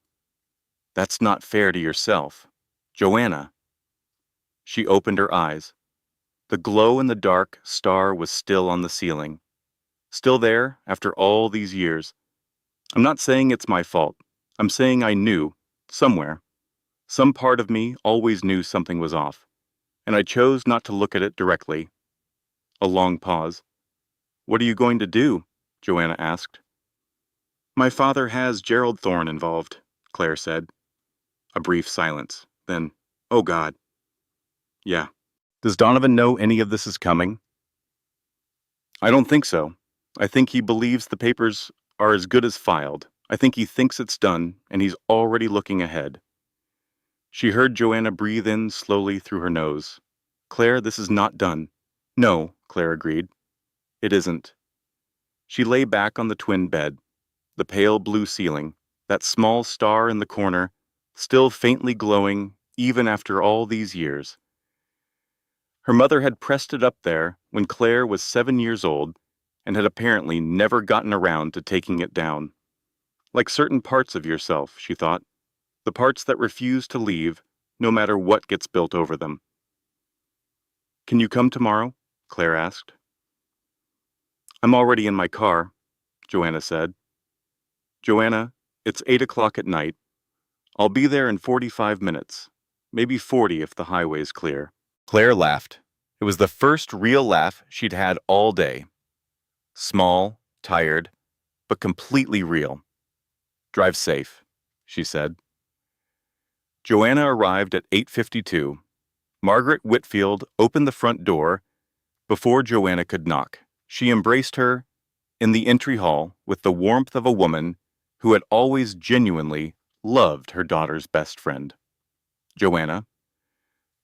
That's not fair to yourself. Joanna." She opened her eyes. The glow-in-the-dark star was still on the ceiling. Still there after all these years. "I'm not saying it's my fault. I'm saying I knew, somewhere. Some part of me always knew something was off. And I chose not to look at it directly." A long pause. "What are you going to do?" Joanna asked. "My father has Gerald Thorne involved," Claire said. A brief silence. Then, "Oh God." "Yeah. Does Donovan know any of this is coming?" "I don't think so. I think he believes the papers are as good as filed. I think he thinks it's done, and he's already looking ahead." She heard Joanna breathe in slowly through her nose. "Claire, this is not done." "No," Claire agreed. "It isn't." She lay back on the twin bed, the pale blue ceiling, that small star in the corner, still faintly glowing even after all these years. Her mother had pressed it up there when Claire was 7 years old and had apparently never gotten around to taking it down. Like certain parts of yourself, she thought. the parts that refuse to leave, no matter what gets built over them. Can you come tomorrow? Claire asked. I'm already in my car, Joanna said. Joanna, it's 8 o'clock at night. I'll be there in 45 minutes, maybe 40 if the highway's clear. Claire laughed. It was the first real laugh she'd had all day. Small, tired, but completely real. Drive safe, she said. Joanna arrived at 8:52. Margaret Whitfield opened the front door before Joanna could knock. She embraced her in the entry hall with the warmth of a woman who had always genuinely loved her daughter's best friend. Joanna,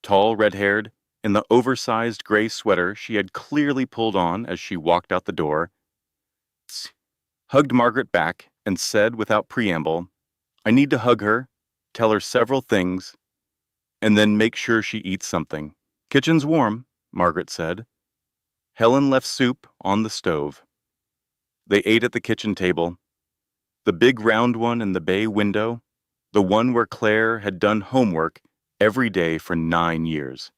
tall, red-haired, in the oversized gray sweater she had clearly pulled on as she walked out the door, hugged Margaret back and said without preamble, I need to hug her, tell her several things, and then make sure she eats something. Kitchen's warm, Margaret said. Helen left soup on the stove. They ate at the kitchen table, the big round one in the bay window, the one where Claire had done homework every day for 9 years,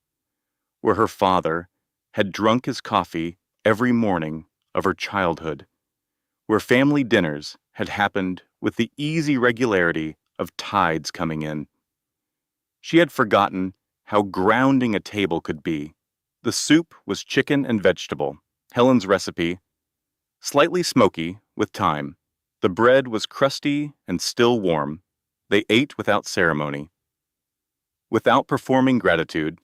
where her father had drunk his coffee every morning of her childhood, where family dinners had happened with the easy regularity of tides coming in. She had forgotten how grounding a table could be. The soup was chicken and vegetable, Helen's recipe, slightly smoky with thyme. The bread was crusty and still warm. They ate without ceremony, without performing gratitude,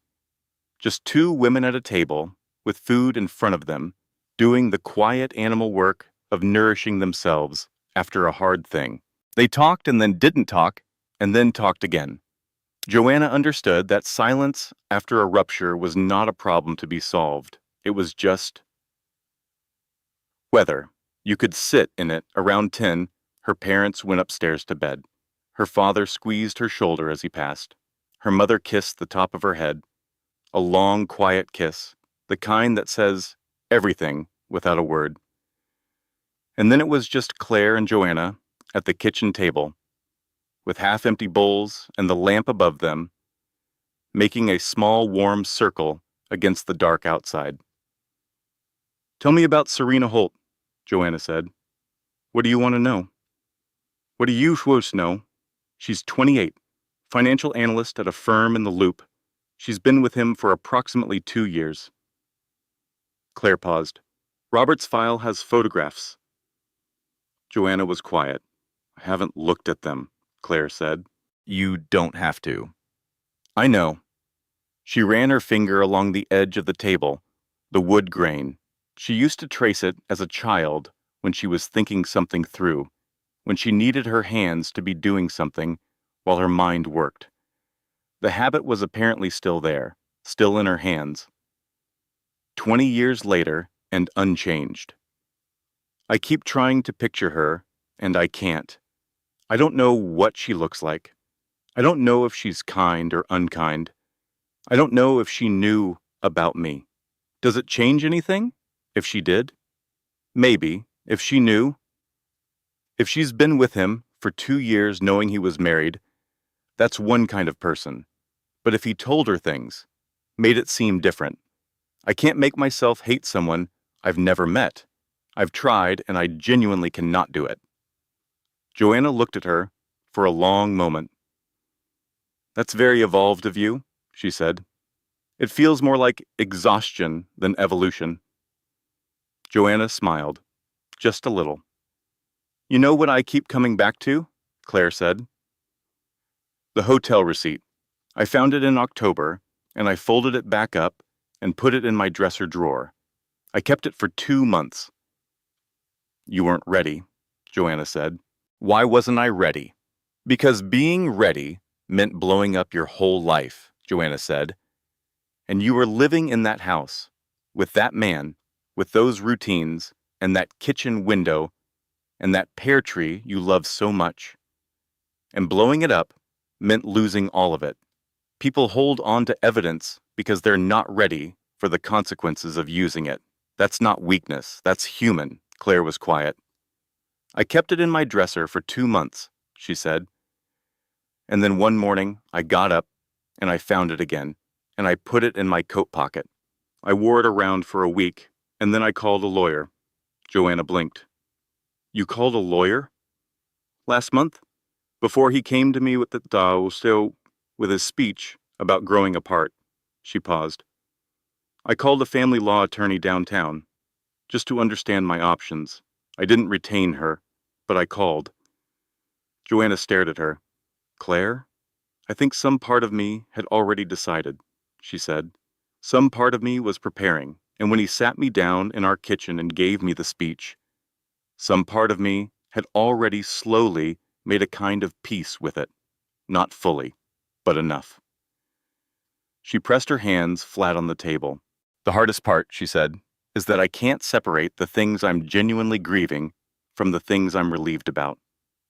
just two women at a table with food in front of them, doing the quiet animal work of nourishing themselves after a hard thing. They talked and then didn't talk, and then talked again. Joanna understood that silence after a rupture was not a problem to be solved. It was just weather. You could sit in it. Around 10, her parents went upstairs to bed. Her father squeezed her shoulder as he passed. Her mother kissed the top of her head. A long, quiet kiss, the kind that says everything without a word. And then it was just Claire and Joanna at the kitchen table, with half-empty bowls and the lamp above them, making a small, warm circle against the dark outside. Tell me about Serena Holt, Joanna said. What do you want to know? What do you supposed to know? She's 28, financial analyst at a firm in the Loop. She's been with him for approximately 2 years. Claire paused. Robert's file has photographs. Joanna was quiet. I haven't looked at them, Claire said. You don't have to. I know. She ran her finger along the edge of the table, the wood grain. She used to trace it as a child when she was thinking something through, when she needed her hands to be doing something while her mind worked. The habit was apparently still there, still in her hands. 20 years later and unchanged. I keep trying to picture her, and I can't. I don't know what she looks like. I don't know if she's kind or unkind. I don't know if she knew about me. Does it change anything? If she did? Maybe, if she knew. If she's been with him for 2 years knowing he was married, that's one kind of person. But if he told her things, made it seem different. I can't make myself hate someone I've never met. I've tried, and I genuinely cannot do it. Joanna looked at her for a long moment. That's very evolved of you, she said. It feels more like exhaustion than evolution. Joanna smiled, just a little. You know what I keep coming back to? Claire said. The hotel receipt. I found it in October, and I folded it back up and put it in my dresser drawer. I kept it for 2 months. You weren't ready, Joanna said. Why wasn't I ready? Because being ready meant blowing up your whole life, Joanna said. And you were living in that house, with that man, with those routines, and that kitchen window, and that pear tree you love so much. And blowing it up meant losing all of it. People hold on to evidence because they're not ready for the consequences of using it. That's not weakness, that's human. Claire was quiet. I kept it in my dresser for 2 months, she said. And then one morning, I got up and I found it again, and I put it in my coat pocket. I wore it around for a week, and then I called a lawyer. Joanna blinked. You called a lawyer? Last month? Before he came to me with with his speech about growing apart. She paused. I called a family law attorney downtown, just to understand my options. I didn't retain her, but I called. Joanna stared at her. Claire? I think some part of me had already decided, she said. Some part of me was preparing, and when he sat me down in our kitchen and gave me the speech, some part of me had already slowly made a kind of peace with it. Not fully, but enough. She pressed her hands flat on the table. The hardest part, she said, is that I can't separate the things I'm genuinely grieving from the things I'm relieved about.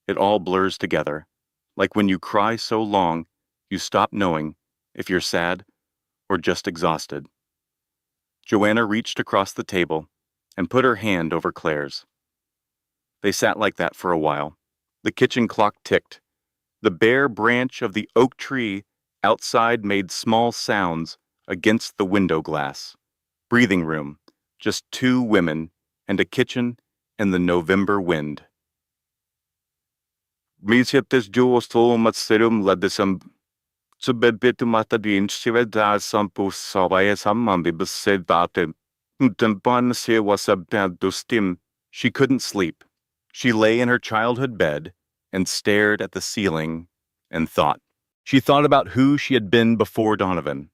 It all blurs together, like when you cry so long, you stop knowing if you're sad or just exhausted. Joanna reached across the table and put her hand over Claire's. They sat like that for a while. The kitchen clock ticked. The bare branch of the oak tree outside made small sounds against the window glass. Breathing room, just two women and a kitchen and the November wind. She couldn't sleep. She lay in her childhood bed and stared at the ceiling and thought. She thought about who she had been before Donovan,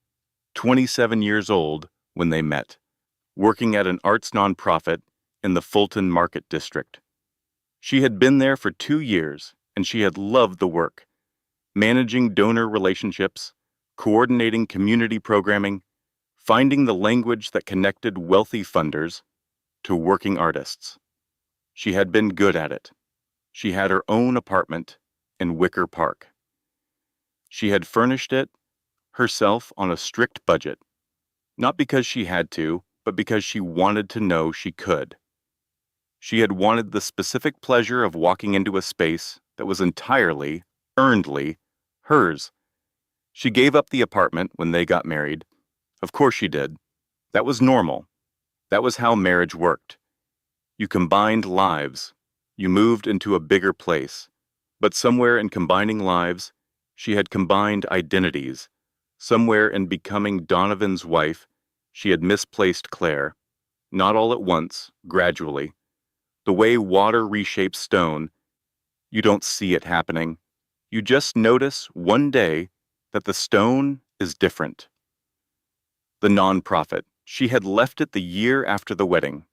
27 years old when they met, working at an arts nonprofit in the Fulton Market District. She had been there for 2 years, and she had loved the work. Managing donor relationships, coordinating community programming, finding the language that connected wealthy funders to working artists. She had been good at it. She had her own apartment in Wicker Park. She had furnished it herself on a strict budget, not because she had to, but because she wanted to know she could. She had wanted the specific pleasure of walking into a space that was entirely, earnedly, hers. She gave up the apartment when they got married. Of course she did. That was normal. That was how marriage worked. You combined lives. You moved into a bigger place. But somewhere in combining lives, she had combined identities. Somewhere in becoming Donovan's wife, she had misplaced Claire. Not all at once, gradually. The way water reshapes stone, you don't see it happening. You just notice one day that the stone is different. The nonprofit, she had left it the year after the wedding.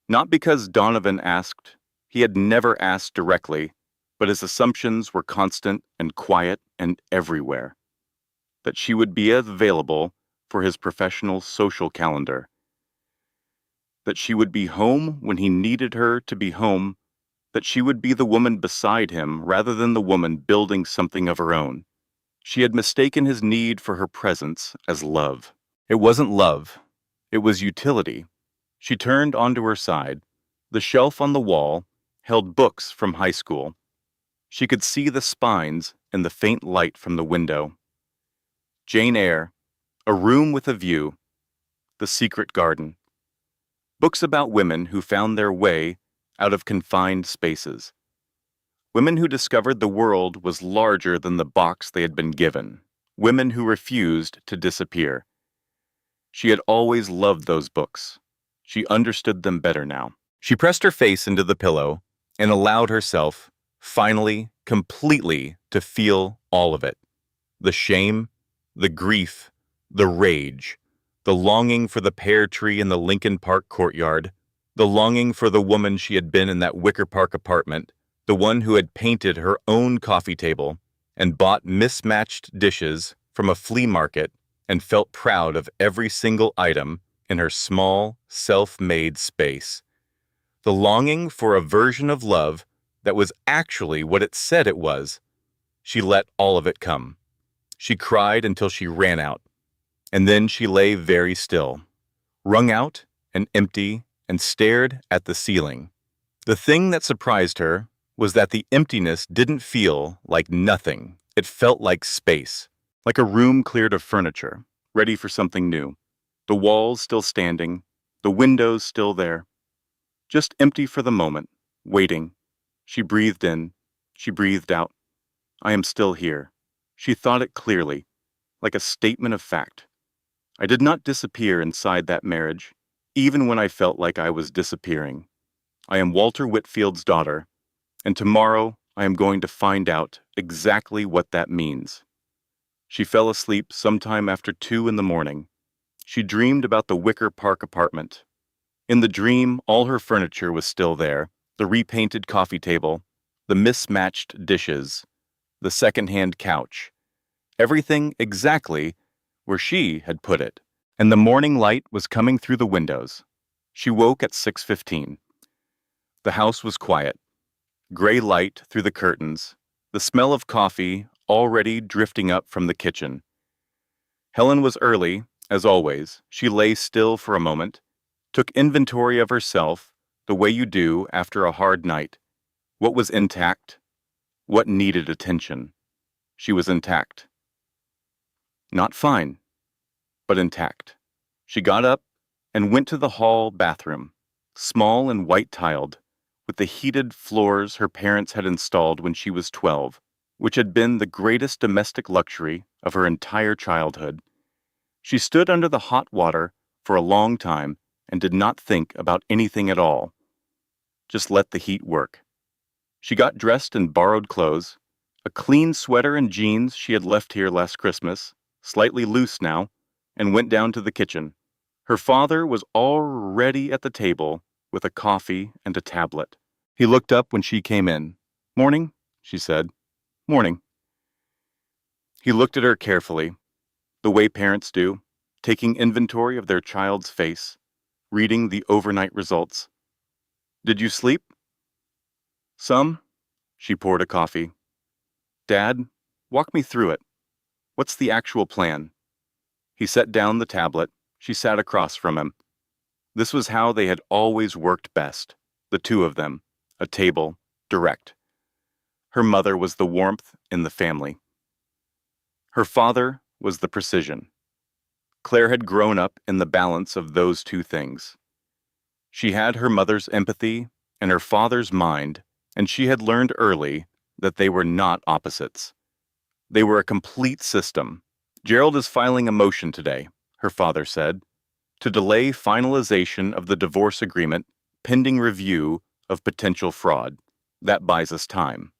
Not because Donovan asked. He had never asked directly, but his assumptions were constant and quiet and everywhere. That she would be available for his professional social calendar. That she would be home when he needed her to be home. That she would be the woman beside him rather than the woman building something of her own. She had mistaken his need for her presence as love. It wasn't love. It was utility. She turned onto her side. The shelf on the wall held books from high school. She could see the spines in the faint light from the window. Jane Eyre, A Room with a View, The Secret Garden. Books about women who found their way out of confined spaces. Women who discovered the world was larger than the box they had been given. Women who refused to disappear. She had always loved those books. She understood them better now. She pressed her face into the pillow and allowed herself, finally, completely, to feel all of it. The shame, the grief, the rage, the longing for the pear tree in the Lincoln Park courtyard, the longing for the woman she had been in that Wicker Park apartment, the one who had painted her own coffee table and bought mismatched dishes from a flea market and felt proud of every single item in her small, self-made space. The longing for a version of love that was actually what it said it was. She let all of it come. She cried until she ran out. And then she lay very still, wrung out and empty, and stared at the ceiling. The thing that surprised her was that the emptiness didn't feel like nothing. It felt like space, like a room cleared of furniture, ready for something new. The walls still standing, the windows still there, just empty for the moment, waiting. She breathed in, she breathed out. I am still here. She thought it clearly, like a statement of fact. I did not disappear inside that marriage, even when I felt like I was disappearing. I am Walter Whitfield's daughter, and tomorrow I am going to find out exactly what that means. She fell asleep sometime after 2 in the morning. She dreamed about the Wicker Park apartment. In the dream, all her furniture was still there, the repainted coffee table, the mismatched dishes, the second-hand couch, everything exactly where she had put it. And the morning light was coming through the windows. She woke at 6:15. The house was quiet. Gray light through the curtains, the smell of coffee already drifting up from the kitchen. Helen was early, as always. She lay still for a moment, took inventory of herself, the way you do after a hard night. What was intact? What needed attention? She was intact. Not fine, but intact. She got up and went to the hall bathroom, small and white-tiled, with the heated floors her parents had installed when she was 12, which had been the greatest domestic luxury of her entire childhood. She stood under the hot water for a long time and did not think about anything at all. Just let the heat work. She got dressed in borrowed clothes, a clean sweater and jeans she had left here last Christmas, slightly loose now, and went down to the kitchen. Her father was already at the table with a coffee and a tablet. He looked up when she came in. "Morning," she said. "Morning." He looked at her carefully, the way parents do, taking inventory of their child's face, reading the overnight results. "Did you sleep?" "Some." She poured a coffee. "Dad, walk me through it. What's the actual plan?" He set down the tablet. She sat across from him. This was how they had always worked best, the two of them, a table, direct. Her mother was the warmth in the family. Her father was the precision. Claire had grown up in the balance of those two things. She had her mother's empathy and her father's mind, and she had learned early that they were not opposites. They were a complete system. "Gerald is filing a motion today," her father said, "to delay finalization of the divorce agreement pending review of potential fraud. That buys us time."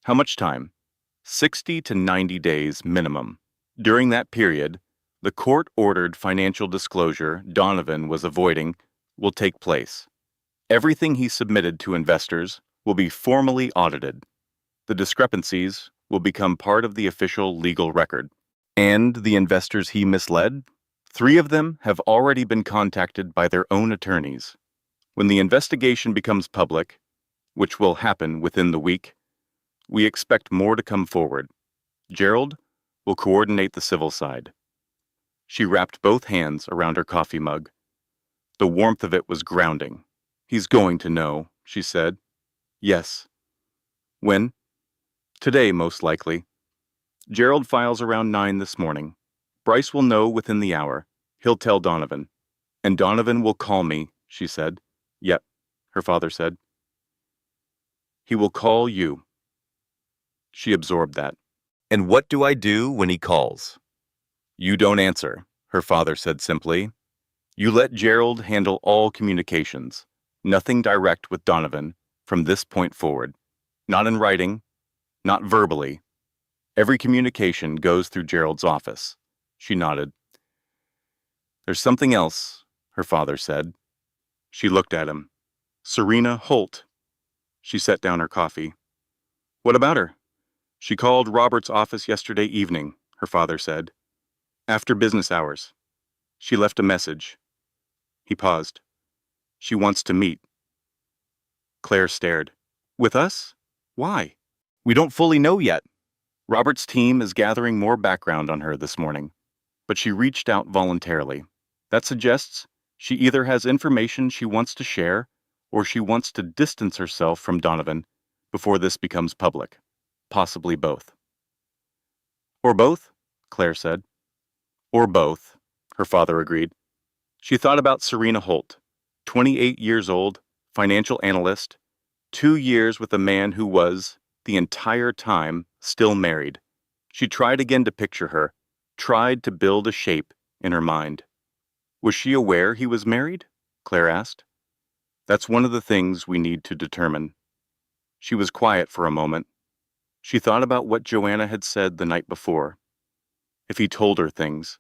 How much time? 60 to 90 days minimum. During that period, the court-ordered financial disclosure Donovan was avoiding will take place. Everything he submitted to investors will be formally audited. The discrepancies will become part of the official legal record. And the investors he misled? 3 of them have already been contacted by their own attorneys. When the investigation becomes public, which will happen within the week, we expect more to come forward. Gerald will coordinate the civil side. She wrapped both hands around her coffee mug. The warmth of it was grounding. "He's going to know," she said. "Yes." "When?" "Today, most likely. Gerald files around 9 this morning. Bryce will know within the hour. He'll tell Donovan. And Donovan will call me," she said. "Yep," her father said. "He will call you." She absorbed that. "And what do I do when he calls?" "You don't answer," her father said simply. "You let Gerald handle all communications. Nothing direct with Donovan from this point forward. Not in writing, not verbally. Every communication goes through Gerald's office." She nodded. "There's something else," her father said. She looked at him. "Serena Holt." She set down her coffee. "What about her?" "She called Robert's office yesterday evening," her father said. "After business hours. She left a message." He paused. "She wants to meet." Claire stared. "With us? Why?" "We don't fully know yet. Robert's team is gathering more background on her this morning, but she reached out voluntarily. That suggests she either has information she wants to share or she wants to distance herself from Donovan before this becomes public. Possibly both." Or both, Claire said. Or both, her father agreed. She thought about Serena Holt, 28 years old, financial analyst, 2 years with a man who was, the entire time, still married. She tried again to picture her, tried to build a shape in her mind. Was she aware he was married? Claire asked. That's one of the things we need to determine. She was quiet for a moment. She thought about what Joanna had said the night before. If he told her things,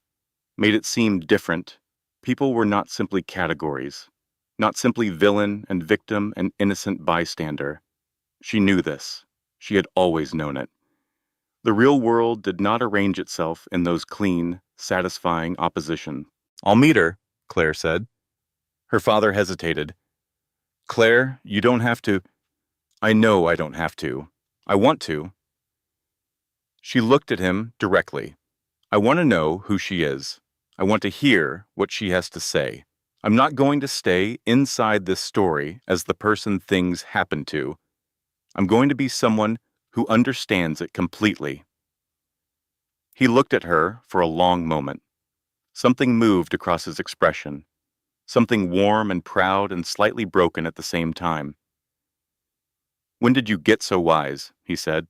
made it seem different, people were not simply categories, not simply villain and victim and innocent bystander. She knew this. She had always known it. The real world did not arrange itself in those clean, satisfying opposition. I'll meet her, Claire said. Her father hesitated. Claire, you don't have to. I know I don't have to. I want to. She looked at him directly. I want to know who she is. I want to hear what she has to say. I'm not going to stay inside this story as the person things happen to. I'm going to be someone who understands it completely. He looked at her for a long moment. Something moved across his expression, something warm and proud and slightly broken at the same time. When did you get so wise? He said.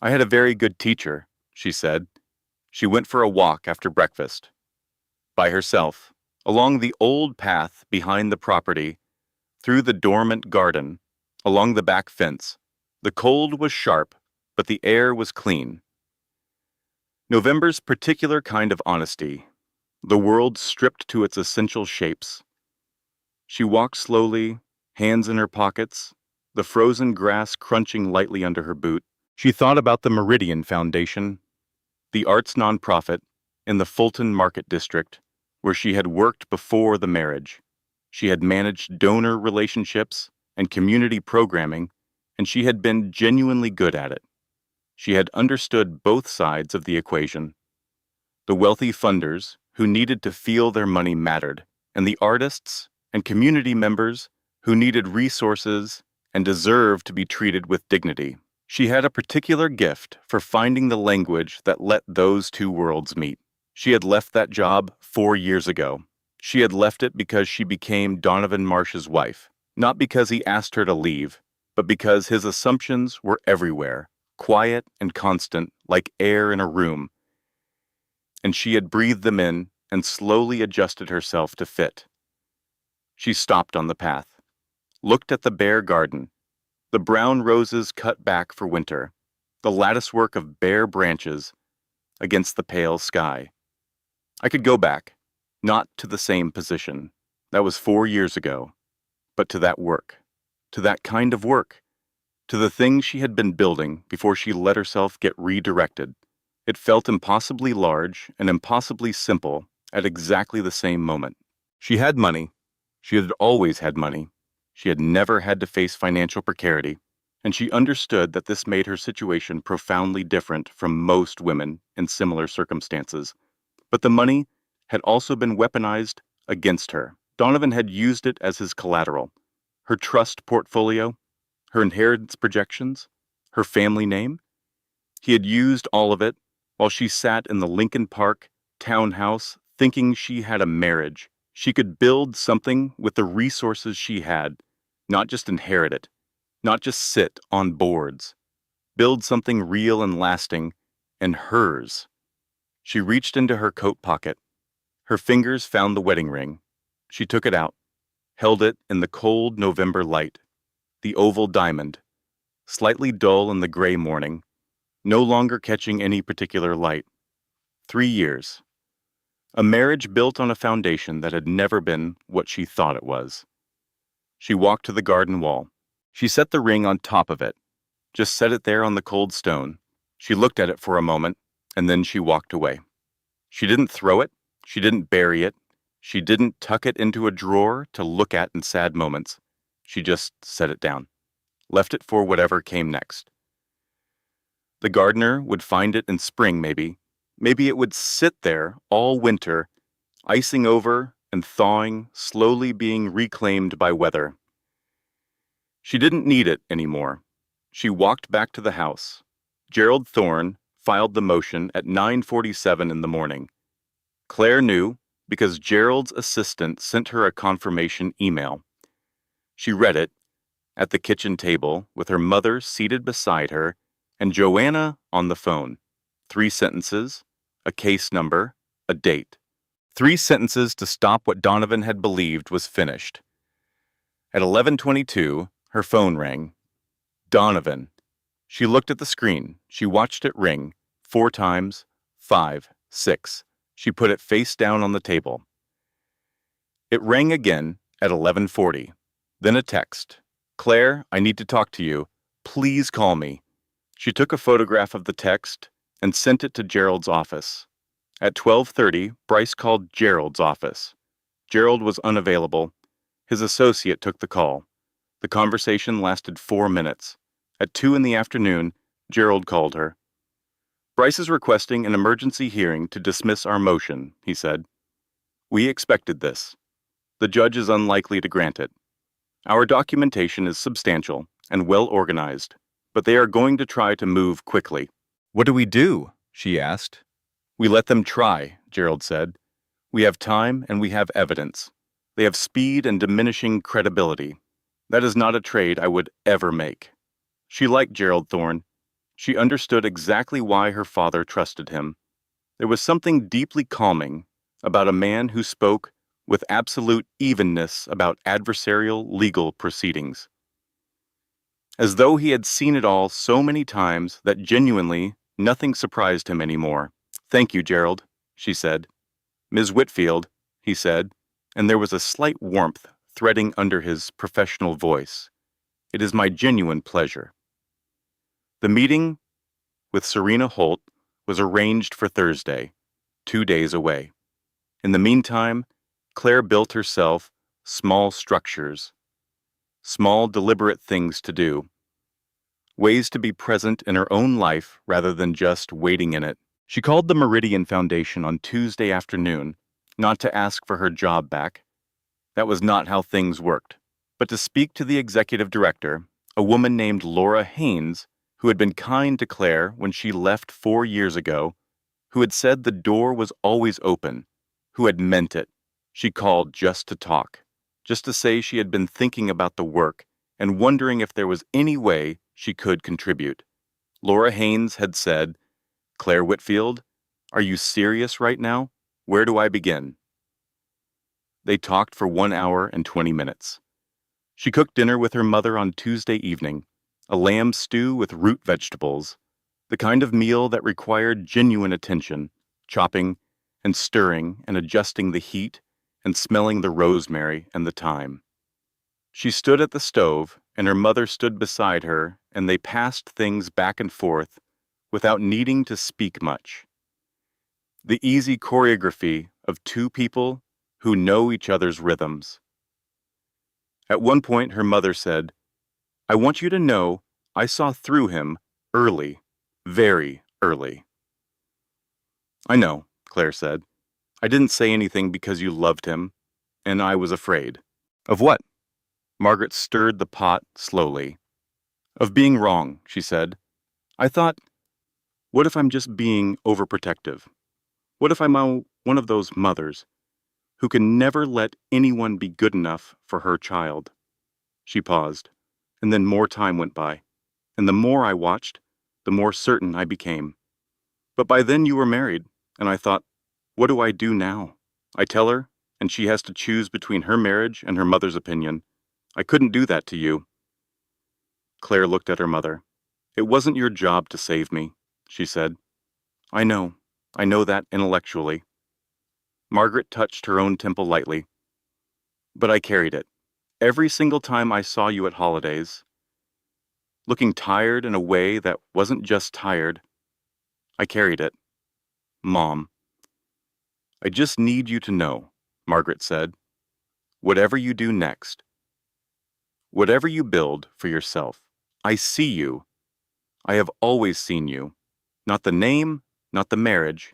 I had a very good teacher, she said. She went for a walk after breakfast. By herself, along the old path behind the property, through the dormant garden, along the back fence. The cold was sharp, but the air was clean. November's particular kind of honesty, the world stripped to its essential shapes. She walked slowly, hands in her pockets, the frozen grass crunching lightly under her boot. She thought about the Meridian Foundation, the arts nonprofit in the Fulton Market District, where she had worked before the marriage. She had managed donor relationships and community programming, and she had been genuinely good at it. She had understood both sides of the equation. The wealthy funders, who needed to feel their money mattered, and the artists and community members who needed resources and deserved to be treated with dignity. She had a particular gift for finding the language that let those two worlds meet. She had left that job 4 years ago. She had left it because she became Donovan Marsh's wife, not because he asked her to leave, but because his assumptions were everywhere, quiet and constant, like air in a room, and she had breathed them in and slowly adjusted herself to fit. She stopped on the path, looked at the bare garden, the brown roses cut back for winter, the latticework of bare branches against the pale sky. I could go back, not to the same position. That was 4 years ago, but to that work, to that kind of work, to the things she had been building before she let herself get redirected. It felt impossibly large and impossibly simple at exactly the same moment. She had money. She had always had money. She had never had to face financial precarity, and she understood that this made her situation profoundly different from most women in similar circumstances. But the money had also been weaponized against her. Donovan had used it as his collateral, her trust portfolio, her inheritance projections, her family name. He had used all of it while she sat in the Lincoln Park townhouse thinking she had a marriage. She could build something with the resources she had, not just inherit it, not just sit on boards. Build something real and lasting, and hers. She reached into her coat pocket. Her fingers found the wedding ring. She took it out, held it in the cold November light. The oval diamond, slightly dull in the gray morning, no longer catching any particular light. 3 years. A marriage built on a foundation that had never been what she thought it was. She walked to the garden wall. She set the ring on top of it, just set it there on the cold stone. She looked at it for a moment, and then she walked away. She didn't throw it. She didn't bury it. She didn't tuck it into a drawer to look at in sad moments. She just set it down, left it for whatever came next. The gardener would find it in spring, maybe. Maybe it would sit there all winter, icing over and thawing, slowly being reclaimed by weather. She didn't need it anymore. She walked back to the house. Gerald Thorne, filed the motion at 9:47 in the morning. Claire knew because Gerald's assistant sent her a confirmation email. She read it at the kitchen table with her mother seated beside her and Joanna on the phone. 3 sentences, a case number, a date. 3 sentences to stop what Donovan had believed was finished. At 11:22, her phone rang. Donovan. She looked at the screen. She watched it ring 4 times, 5, 6. She put it face down on the table. It rang again at 11:40. Then a text. Claire, I need to talk to you. Please call me. She took a photograph of the text and sent it to Gerald's office. At 12:30, Bryce called Gerald's office. Gerald was unavailable. His associate took the call. The conversation lasted 4 minutes. At 2 in the afternoon, Gerald called her. Bryce is requesting an emergency hearing to dismiss our motion, he said. We expected this. The judge is unlikely to grant it. Our documentation is substantial and well organized, but they are going to try to move quickly. What do we do? She asked. We let them try, Gerald said. We have time and we have evidence. They have speed and diminishing credibility. That is not a trade I would ever make. She liked Gerald Thorne. She understood exactly why her father trusted him. There was something deeply calming about a man who spoke with absolute evenness about adversarial legal proceedings. As though he had seen it all so many times that genuinely nothing surprised him anymore. Thank you, Gerald, she said. Ms. Whitfield, he said, and there was a slight warmth threading under his professional voice. It is my genuine pleasure. The meeting with Serena Holt was arranged for Thursday, 2 days away. In the meantime, Claire built herself small structures, small deliberate things to do, ways to be present in her own life rather than just waiting in it. She called the Meridian Foundation on Tuesday afternoon, not to ask for her job back. That was not how things worked, but to speak to the executive director, a woman named Laura Haynes, who had been kind to Claire when she left 4 years ago, who had said the door was always open, who had meant it. She called just to talk, just to say she had been thinking about the work and wondering if there was any way she could contribute. Laura Haynes had said, Claire Whitfield, are you serious right now? Where do I begin? They talked for 1 hour and 20 minutes. She cooked dinner with her mother on Tuesday evening, a lamb stew with root vegetables, the kind of meal that required genuine attention, chopping and stirring and adjusting the heat and smelling the rosemary and the thyme. She stood at the stove, and her mother stood beside her, and they passed things back and forth without needing to speak much. The easy choreography of 2 people who know each other's rhythms. At one point, her mother said, I want you to know I saw through him early, very early. I know, Claire said. I didn't say anything because you loved him, and I was afraid. Of what? Margaret stirred the pot slowly. Of being wrong, she said. I thought, what if I'm just being overprotective? What if I'm one of those mothers who can never let anyone be good enough for her child? She paused, and then more time went by, and the more I watched, the more certain I became. But by then you were married, and I thought, what do I do now? I tell her, and she has to choose between her marriage and her mother's opinion. I couldn't do that to you. Claire looked at her mother. It wasn't your job to save me, she said. I know that intellectually. Margaret touched her own temple lightly. But I carried it. Every single time I saw you at holidays, looking tired in a way that wasn't just tired, I carried it. Mom. I just need you to know, Margaret said, whatever you do next, whatever you build for yourself, I see you. I have always seen you. Not the name, not the marriage.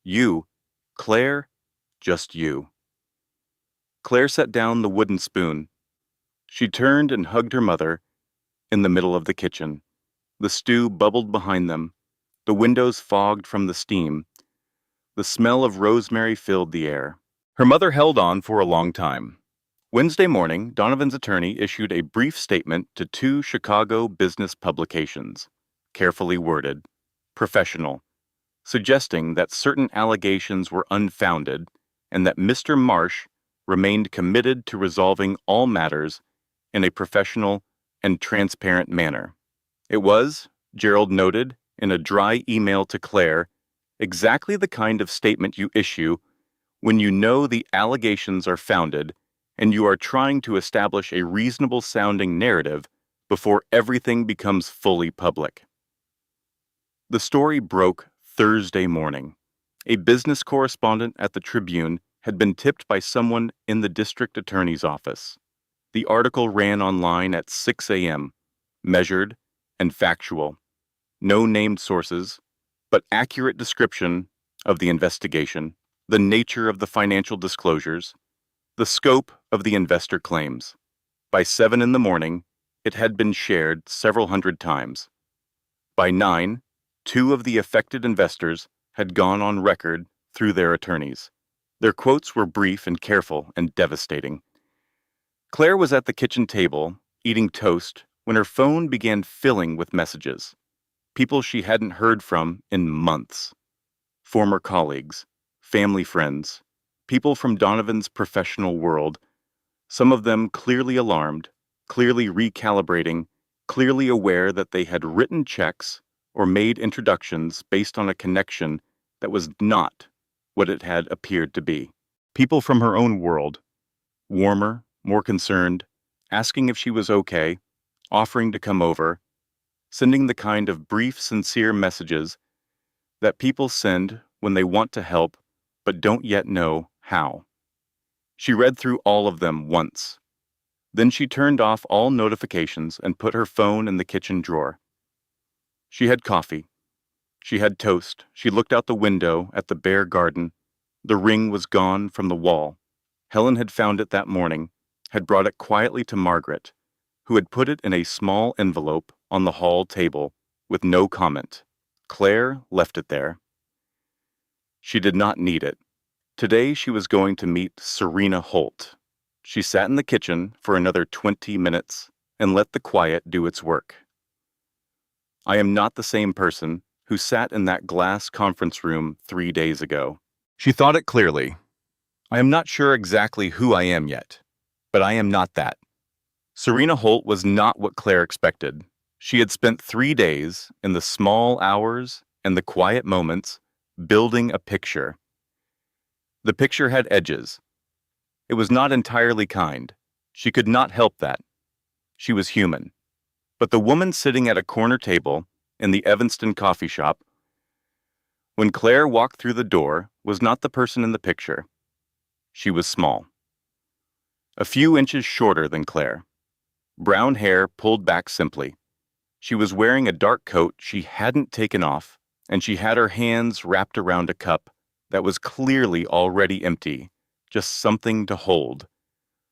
You, Claire, just you. Claire set down the wooden spoon. She turned and hugged her mother in the middle of the kitchen. The stew bubbled behind them. The windows fogged from the steam. The smell of rosemary filled the air. Her mother held on for a long time. Wednesday morning, Donovan's attorney issued a brief statement to two Chicago business publications, carefully worded, professional, suggesting that certain allegations were unfounded and that Mr. Marsh remained committed to resolving all matters in a professional and transparent manner. It was, Gerald noted in a dry email to Claire, exactly the kind of statement you issue when you know the allegations are founded and you are trying to establish a reasonable sounding narrative before everything becomes fully public. The story broke Thursday morning. A business correspondent at the Tribune had been tipped by someone in the district attorney's office. The article ran online at 6 a.m., measured and factual. No named sources, but accurate description of the investigation, the nature of the financial disclosures, the scope of the investor claims. By 7 in the morning, it had been shared several hundred times. By 9, two of the affected investors had gone on record through their attorneys. Their quotes were brief and careful and devastating. Claire was at the kitchen table, eating toast, when her phone began filling with messages. People she hadn't heard from in months. Former colleagues, family friends, people from Donovan's professional world, some of them clearly alarmed, clearly recalibrating, clearly aware that they had written checks or made introductions based on a connection that was not what it had appeared to be. People from her own world, warmer, more concerned, asking if she was okay, offering to come over, sending the kind of brief, sincere messages that people send when they want to help but don't yet know how. She read through all of them once. Then she turned off all notifications and put her phone in the kitchen drawer. She had coffee. She had toast. She looked out the window at the bare garden. The ring was gone from the wall. Helen had found it that morning, had brought it quietly to Margaret, who had put it in a small envelope on the hall table with no comment. Claire left it there. She did not need it. Today she was going to meet Serena Holt. She sat in the kitchen for another 20 minutes and let the quiet do its work. I am not the same person who sat in that glass conference room 3 days ago. She thought it clearly. I am not sure exactly who I am yet, but I am not that. Serena Holt was not what Claire expected. She had spent 3 days in the small hours and the quiet moments building a picture. The picture had edges. It was not entirely kind. She could not help that. She was human. But the woman sitting at a corner table in the Evanston coffee shop, when Claire walked through the door, was not the person in the picture. She was small. A few inches shorter than Claire. Brown hair pulled back simply. She was wearing a dark coat she hadn't taken off, and she had her hands wrapped around a cup that was clearly already empty, just something to hold.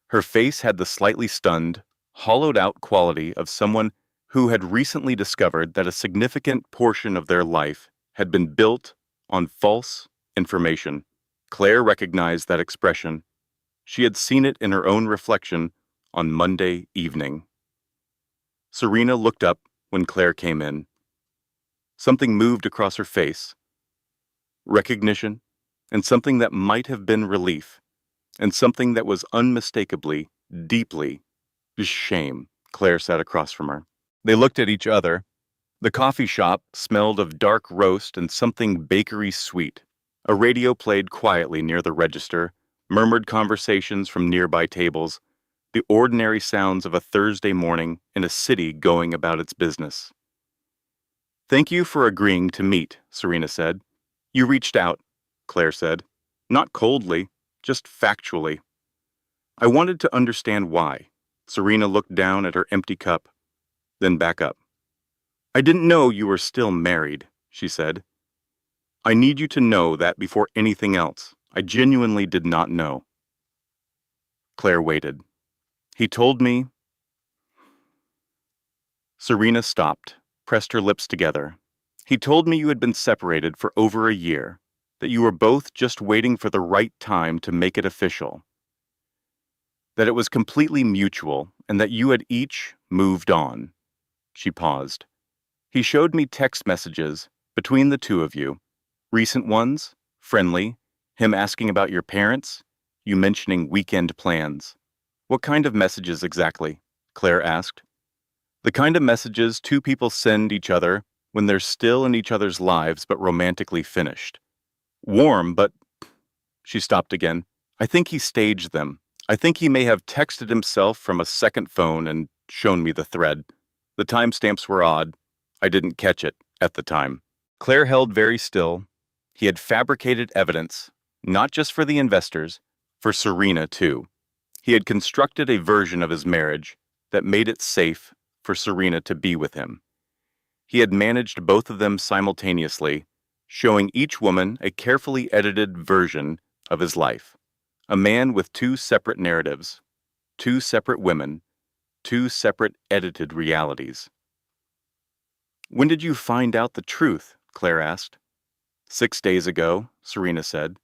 Her face had the slightly stunned, hollowed-out quality of someone who had recently discovered that a significant portion of their life had been built on false information. Claire recognized that expression. She had seen it in her own reflection on Monday evening. Serena looked up when Claire came in. Something moved across her face. Recognition, and something that might have been relief, and something that was unmistakably, deeply, shame. Claire sat across from her. They looked at each other. The coffee shop smelled of dark roast and something bakery sweet. A radio played quietly near the register, murmured conversations from nearby tables, the ordinary sounds of a Thursday morning in a city going about its business. Thank you for agreeing to meet, Serena said. You reached out, Claire said. Not coldly, just factually. I wanted to understand why. Serena looked down at her empty cup, then back up. I didn't know you were still married, she said. I need you to know that before anything else. I genuinely did not know. Claire waited. He told me. Serena stopped, pressed her lips together. He told me you had been separated for over a year, that you were both just waiting for the right time to make it official, that it was completely mutual, and that you had each moved on. She paused. He showed me text messages between the two of you, recent ones, friendly, him asking about your parents, you mentioning weekend plans. What kind of messages exactly? Claire asked. The kind of messages two people send each other when they're still in each other's lives but romantically finished. Warm, but she stopped again. I think he staged them. I think he may have texted himself from a second phone and shown me the thread. The timestamps were odd. I didn't catch it at the time. Claire held very still. He had fabricated evidence, not just for the investors, for Serena too. He had constructed a version of his marriage that made it safe for Serena to be with him. He had managed both of them simultaneously, showing each woman a carefully edited version of his life. A man with two separate narratives, two separate women, two separate edited realities. When did you find out the truth? Claire asked. 6 days ago, Serena said.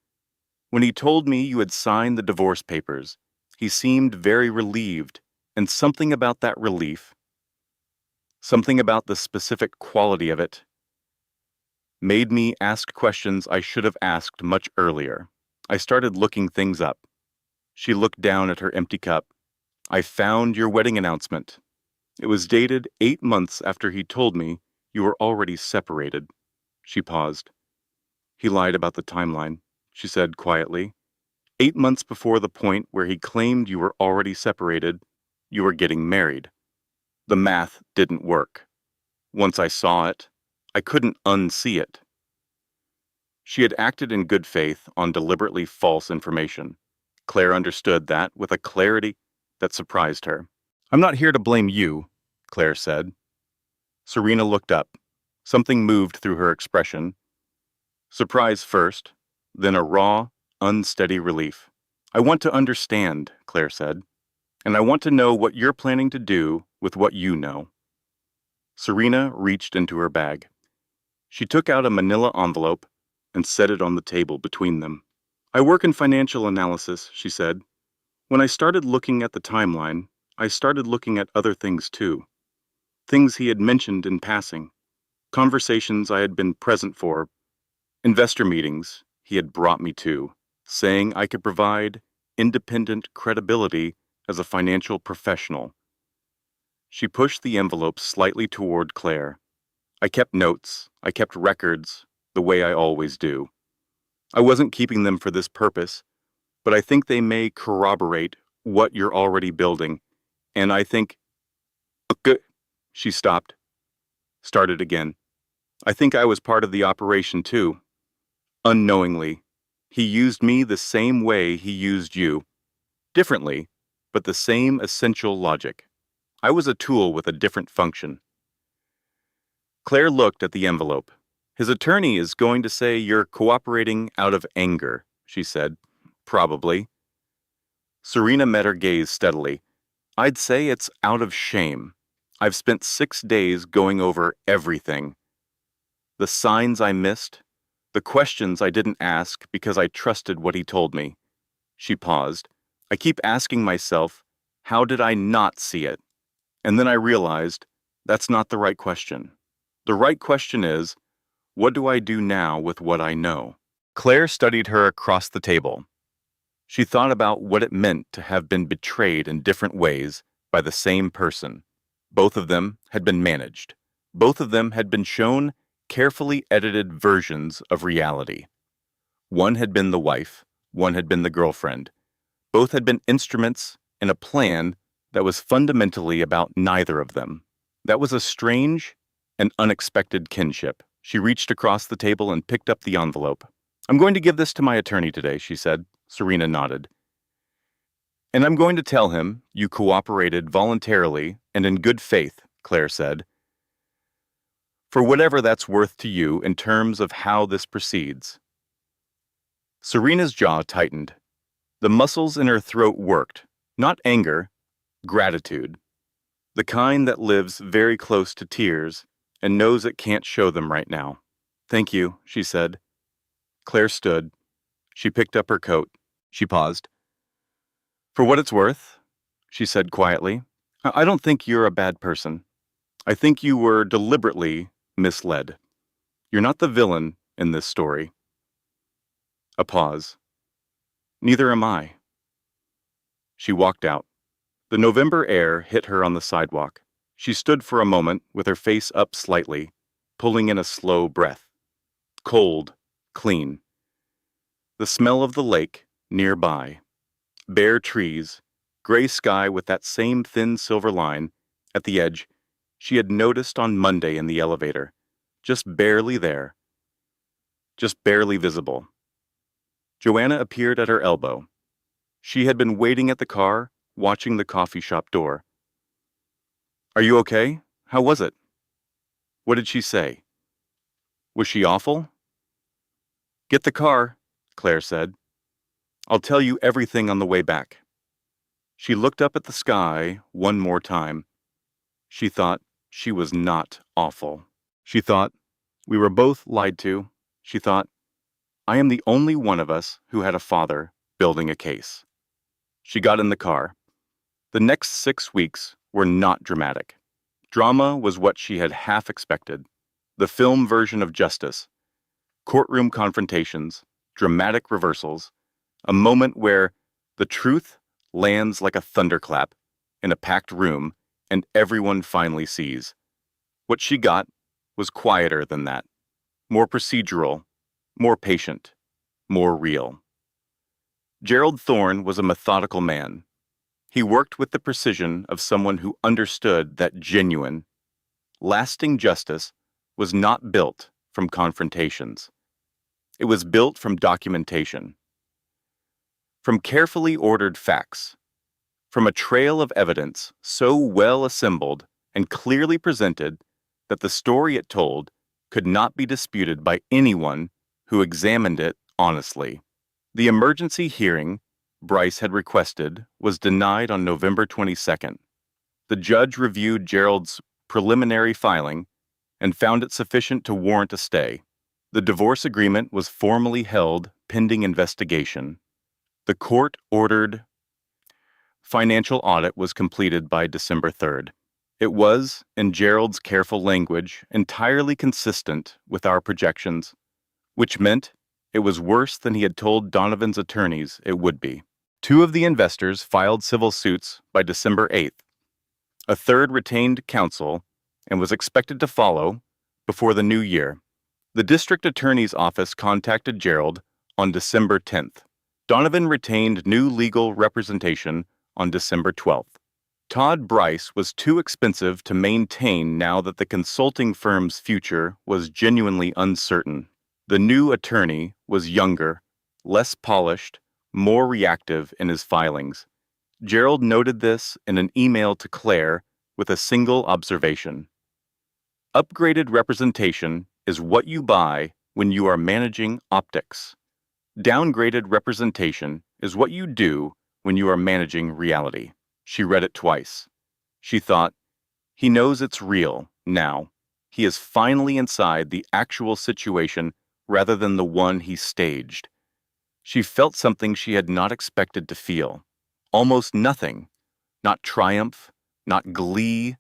When he told me you had signed the divorce papers, he seemed very relieved, and something about that relief, something about the specific quality of it, made me ask questions I should have asked much earlier. I started looking things up. She looked down at her empty cup. I found your wedding announcement. It was dated 8 months after he told me you were already separated. She paused. He lied about the timeline, she said quietly. 8 months before the point where he claimed you were already separated, you were getting married. The math didn't work. Once I saw it, I couldn't unsee it. She had acted in good faith on deliberately false information. Claire understood that with a clarity that surprised her. I'm not here to blame you, Claire said. Serena looked up. Something moved through her expression. Surprise first, then a raw, unsteady relief. I want to understand, Claire said, and I want to know what you're planning to do with what you know. Serena reached into her bag. She took out a manila envelope and set it on the table between them. I work in financial analysis, she said. When I started looking at the timeline, I started looking at other things too. Things he had mentioned in passing. Conversations I had been present for. Investor meetings he had brought me to, saying I could provide independent credibility as a financial professional. She pushed the envelope slightly toward Claire. I kept notes, I kept records, the way I always do. I wasn't keeping them for this purpose, but I think they may corroborate what you're already building, and I think... Good. She stopped. Started again. I think I was part of the operation too. Unknowingly. He used me the same way he used you. Differently, but the same essential logic. I was a tool with a different function. Claire looked at the envelope. His attorney is going to say you're cooperating out of anger, she said. Probably. Serena met her gaze steadily. I'd say it's out of shame. I've spent 6 days going over everything. The signs I missed, the questions I didn't ask because I trusted what he told me. She paused. I keep asking myself, how did I not see it? And then I realized that's not the right question. The right question is, what do I do now with what I know? Claire studied her across the table. She thought about what it meant to have been betrayed in different ways by the same person. Both of them had been managed. Both of them had been shown carefully edited versions of reality. One had been the wife, one had been the girlfriend. Both had been instruments in a plan that was fundamentally about neither of them. That was a strange and unexpected kinship. She reached across the table and picked up the envelope. I'm going to give this to my attorney today, she said. Serena nodded. And I'm going to tell him you cooperated voluntarily and in good faith, Claire said. For whatever that's worth to you in terms of how this proceeds. Serena's jaw tightened. The muscles in her throat worked, not anger, gratitude. The kind that lives very close to tears and knows it can't show them right now. Thank you, she said. Claire stood. She picked up her coat. She paused. For what it's worth, she said quietly, I don't think you're a bad person. I think you were deliberately misled. You're not the villain in this story. A pause. Neither am I. She walked out. The November air hit her on the sidewalk. She stood for a moment with her face up slightly, pulling in a slow breath. Cold, clean. The smell of the lake nearby. Bare trees, gray sky with that same thin silver line at the edge she had noticed on Monday in the elevator. Just barely there. Just barely visible. Joanna appeared at her elbow. She had been waiting at the car, watching the coffee shop door. Are you okay? How was it? What did she say? Was she awful? Get the car, Claire said. I'll tell you everything on the way back. She looked up at the sky one more time. She thought she was not awful. She thought we were both lied to. She thought, I am the only one of us who had a father building a case. She got in the car. The next 6 weeks were not dramatic. Drama was what she had half expected. The film version of justice. Courtroom confrontations, dramatic reversals, a moment where the truth lands like a thunderclap in a packed room and everyone finally sees. What she got was quieter than that, more procedural, more patient, more real. Gerald Thorne was a methodical man. He worked with the precision of someone who understood that genuine, lasting justice was not built from confrontations. It was built from documentation, from carefully ordered facts, from a trail of evidence so well assembled and clearly presented that the story it told could not be disputed by anyone who examined it honestly. The emergency hearing Bryce had requested was denied on November 22nd. The judge reviewed Gerald's preliminary filing and found it sufficient to warrant a stay. The divorce agreement was formally held pending investigation. The court ordered financial audit was completed by December 3rd. It was, in Gerald's careful language, entirely consistent with our projections, which meant it was worse than he had told Donovan's attorneys it would be. 2 of the investors filed civil suits by December 8th. A third retained counsel and was expected to follow before the new year. The district attorney's office contacted Gerald on December 10th. Donovan retained new legal representation on December 12th. Todd Bryce was too expensive to maintain now that the consulting firm's future was genuinely uncertain. The new attorney was younger, less polished, more reactive in his filings. Gerald noted this in an email to Claire with a single observation. Upgraded representation is what you buy when you are managing optics. Downgraded representation is what you do when you are managing reality. She read it twice. She thought, he knows it's real now. He is finally inside the actual situation rather than the one he staged. She felt something she had not expected to feel. Almost nothing. Not triumph, not glee,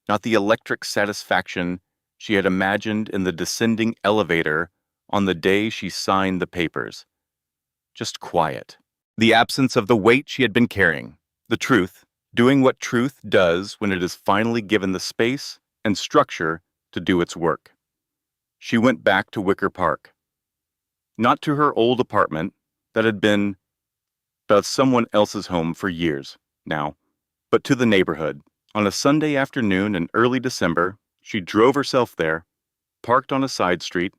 not the electric satisfaction she had imagined in the descending elevator on the day she signed the papers. Just quiet. The absence of the weight she had been carrying. The truth, doing what truth does when it is finally given the space and structure to do its work. She went back to Wicker Park. Not to her old apartment that had been someone else's home for years now, but to the neighborhood. On a Sunday afternoon in early December, she drove herself there, parked on a side street,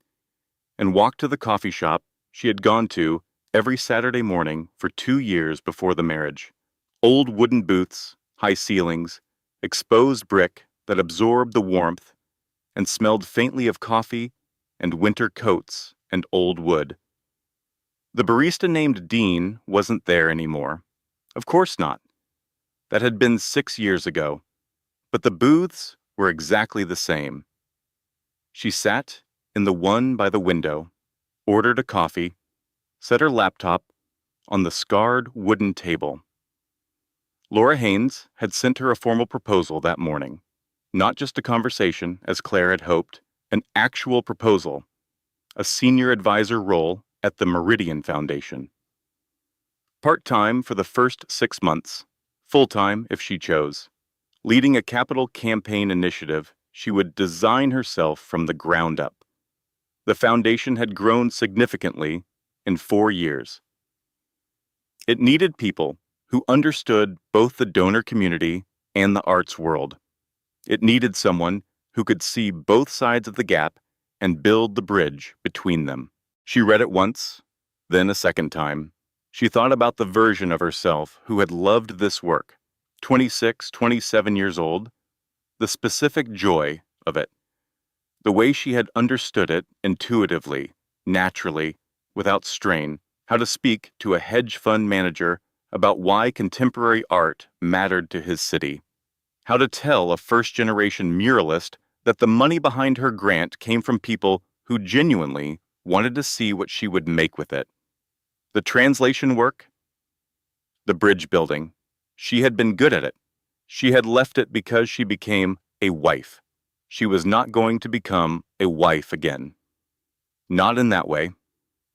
and walked to the coffee shop she had gone to every Saturday morning for 2 years before the marriage. Old wooden booths, high ceilings, exposed brick that absorbed the warmth and smelled faintly of coffee and winter coats and old wood. The barista named Dean wasn't there anymore. Of course not. That had been 6 years ago. But the booths were exactly the same. She sat in the one by the window, ordered a coffee, set her laptop on the scarred wooden table. Laura Haynes had sent her a formal proposal that morning. Not just a conversation, as Claire had hoped, an actual proposal, a senior advisor role at the Meridian Foundation. Part-time for the first 6 months, full-time if she chose. Leading a capital campaign initiative, she would design herself from the ground up. The foundation had grown significantly in 4 years. It needed people who understood both the donor community and the arts world. It needed someone who could see both sides of the gap and build the bridge between them. She read it once, then a second time. She thought about the version of herself who had loved this work, 26, 27 years old, the specific joy of it, the way she had understood it intuitively, naturally, without strain, how to speak to a hedge fund manager about why contemporary art mattered to his city, how to tell a first-generation muralist that the money behind her grant came from people who genuinely wanted to see what she would make with it. The translation work, the bridge building. She had been good at it. She had left it because she became a wife. She was not going to become a wife again. Not in that way.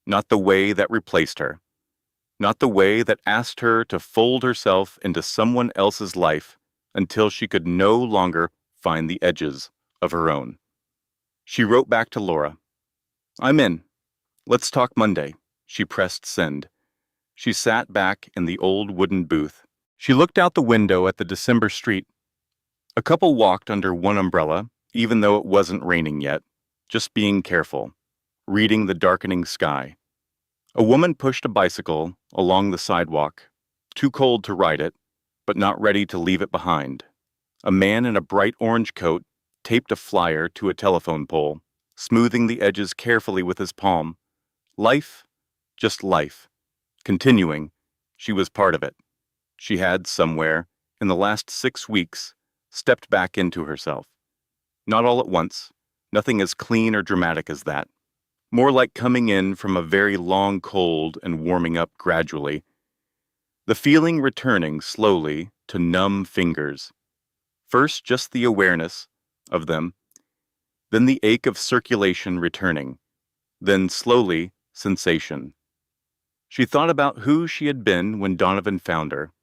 Not the way that replaced her. Not the way that asked her to fold herself into someone else's life until she could no longer find the edges of her own. She wrote back to Laura, "I'm in. Let's talk Monday." She pressed send. She sat back in the old wooden booth. She looked out the window at the December street. A couple walked under one umbrella, even though it wasn't raining yet, just being careful, reading the darkening sky. A woman pushed a bicycle along the sidewalk, too cold to ride it, but not ready to leave it behind. A man in a bright orange coat taped a flyer to a telephone pole, smoothing the edges carefully with his palm. Life, just life. Continuing, she was part of it. She had, somewhere, in the last 6 weeks, stepped back into herself. Not all at once, nothing as clean or dramatic as that. More like coming in from a very long cold and warming up gradually. The feeling returning slowly to numb fingers. First just the awareness of them, then the ache of circulation returning, then slowly sensation. She thought about who she had been when Donovan found her.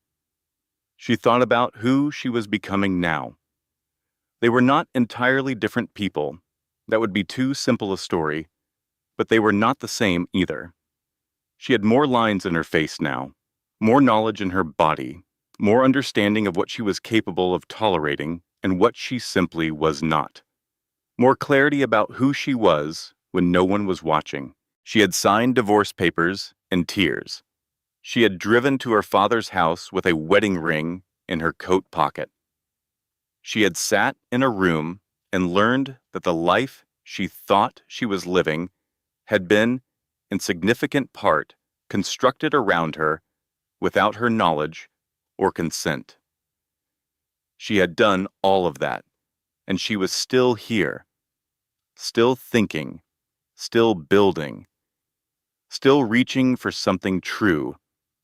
She thought about who she was becoming now. They were not entirely different people. That would be too simple a story, but they were not the same either. She had more lines in her face now, more knowledge in her body, more understanding of what she was capable of tolerating and what she simply was not. More clarity about who she was when no one was watching. She had signed divorce papers in tears. She had driven to her father's house with a wedding ring in her coat pocket. She had sat in a room and learned that the life she thought she was living had been, in significant part, constructed around her without her knowledge or consent. She had done all of that, and she was still here, still thinking, still building, still reaching for something true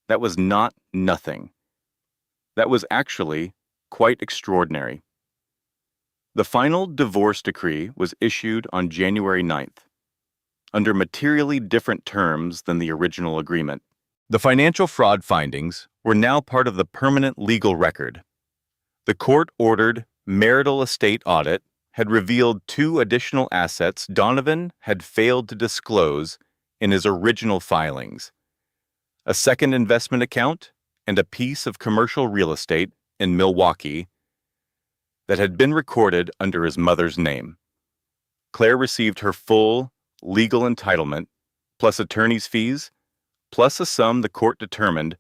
that was not nothing. That was actually quite extraordinary. The final divorce decree was issued on January 9th, under materially different terms than the original agreement. The financial fraud findings were now part of the permanent legal record. The court-ordered marital estate audit had revealed 2 additional assets Donovan had failed to disclose in his original filings: a second investment account and a piece of commercial real estate in Milwaukee that had been recorded under his mother's name. Claire received her full legal entitlement, plus attorney's fees, plus a sum the court determined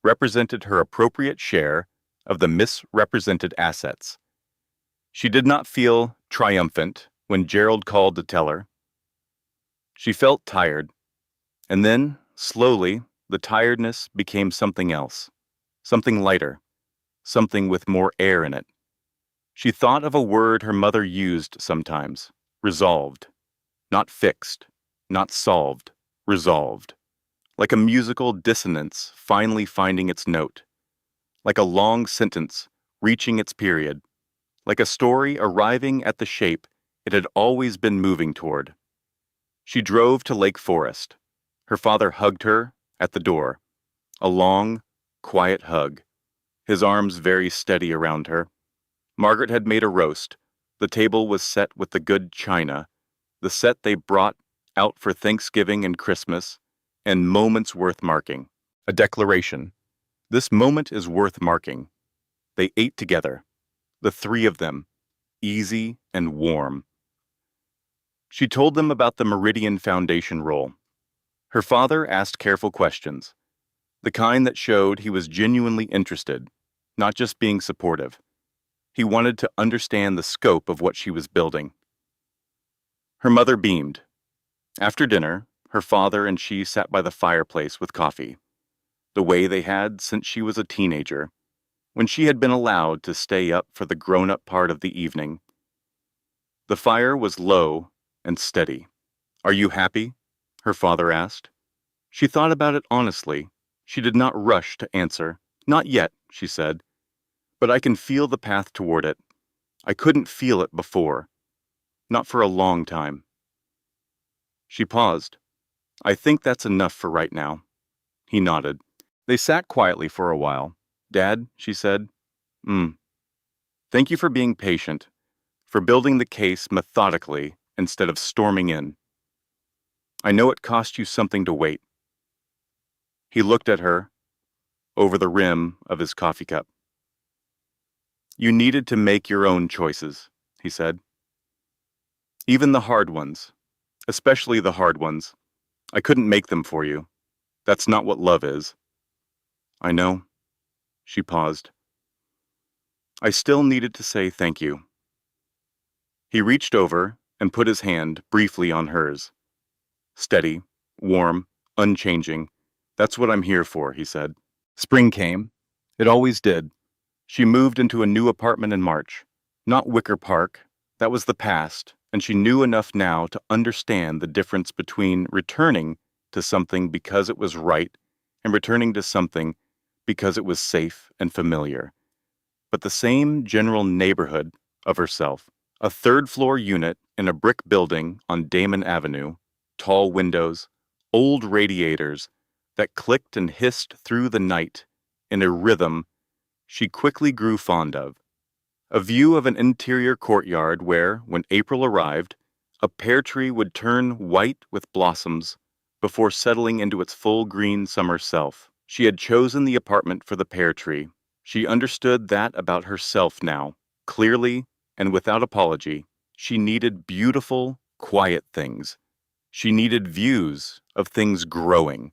represented her appropriate share of the misrepresented assets. She did not feel triumphant when Gerald called to tell her. She felt tired, and then, slowly, the tiredness became something else, something lighter, something with more air in it. She thought of a word her mother used sometimes, resolved. Not fixed, not solved, resolved. Like a musical dissonance finally finding its note. Like a long sentence reaching its period. Like a story arriving at the shape it had always been moving toward. She drove to Lake Forest. Her father hugged her at the door. A long, quiet hug. His arms very steady around her. Margaret had made a roast. The table was set with the good china, the set they brought out for Thanksgiving and Christmas, and moments worth marking. A declaration. This moment is worth marking. They ate together, the three of them, easy and warm. She told them about the Meridian Foundation role. Her father asked careful questions, the kind that showed he was genuinely interested, not just being supportive. He wanted to understand the scope of what she was building. Her mother beamed. After dinner, her father and she sat by the fireplace with coffee, the way they had since she was a teenager, when she had been allowed to stay up for the grown-up part of the evening. The fire was low and steady. "Are you happy?" her father asked. She thought about it honestly. She did not rush to answer. "Not yet," she said, "but I can feel the path toward it. I couldn't feel it before. Not for a long time." She paused. "I think that's enough for right now." He nodded. They sat quietly for a while. "Dad," she said, thank you for being patient, for building the case methodically instead of storming in. I know it cost you something to wait." He looked at her over the rim of his coffee cup. "You needed to make your own choices," he said. "Even the hard ones, especially the hard ones. I couldn't make them for you. That's not what love is." "I know." She paused. "I still needed to say thank you." He reached over and put his hand briefly on hers. "Steady, warm, unchanging. That's what I'm here for," he said. Spring came. It always did. She moved into a new apartment in March. Not Wicker Park. That was the past, and she knew enough now to understand the difference between returning to something because it was right and returning to something because it was safe and familiar. But the same general neighborhood of herself. A third-floor unit in a brick building on Damon Avenue, tall windows, old radiators that clicked and hissed through the night in a rhythm she quickly grew fond of. A view of an interior courtyard where, when April arrived, a pear tree would turn white with blossoms before settling into its full green summer self. She had chosen the apartment for the pear tree. She understood that about herself now, clearly and without apology. She needed beautiful, quiet things. She needed views of things growing.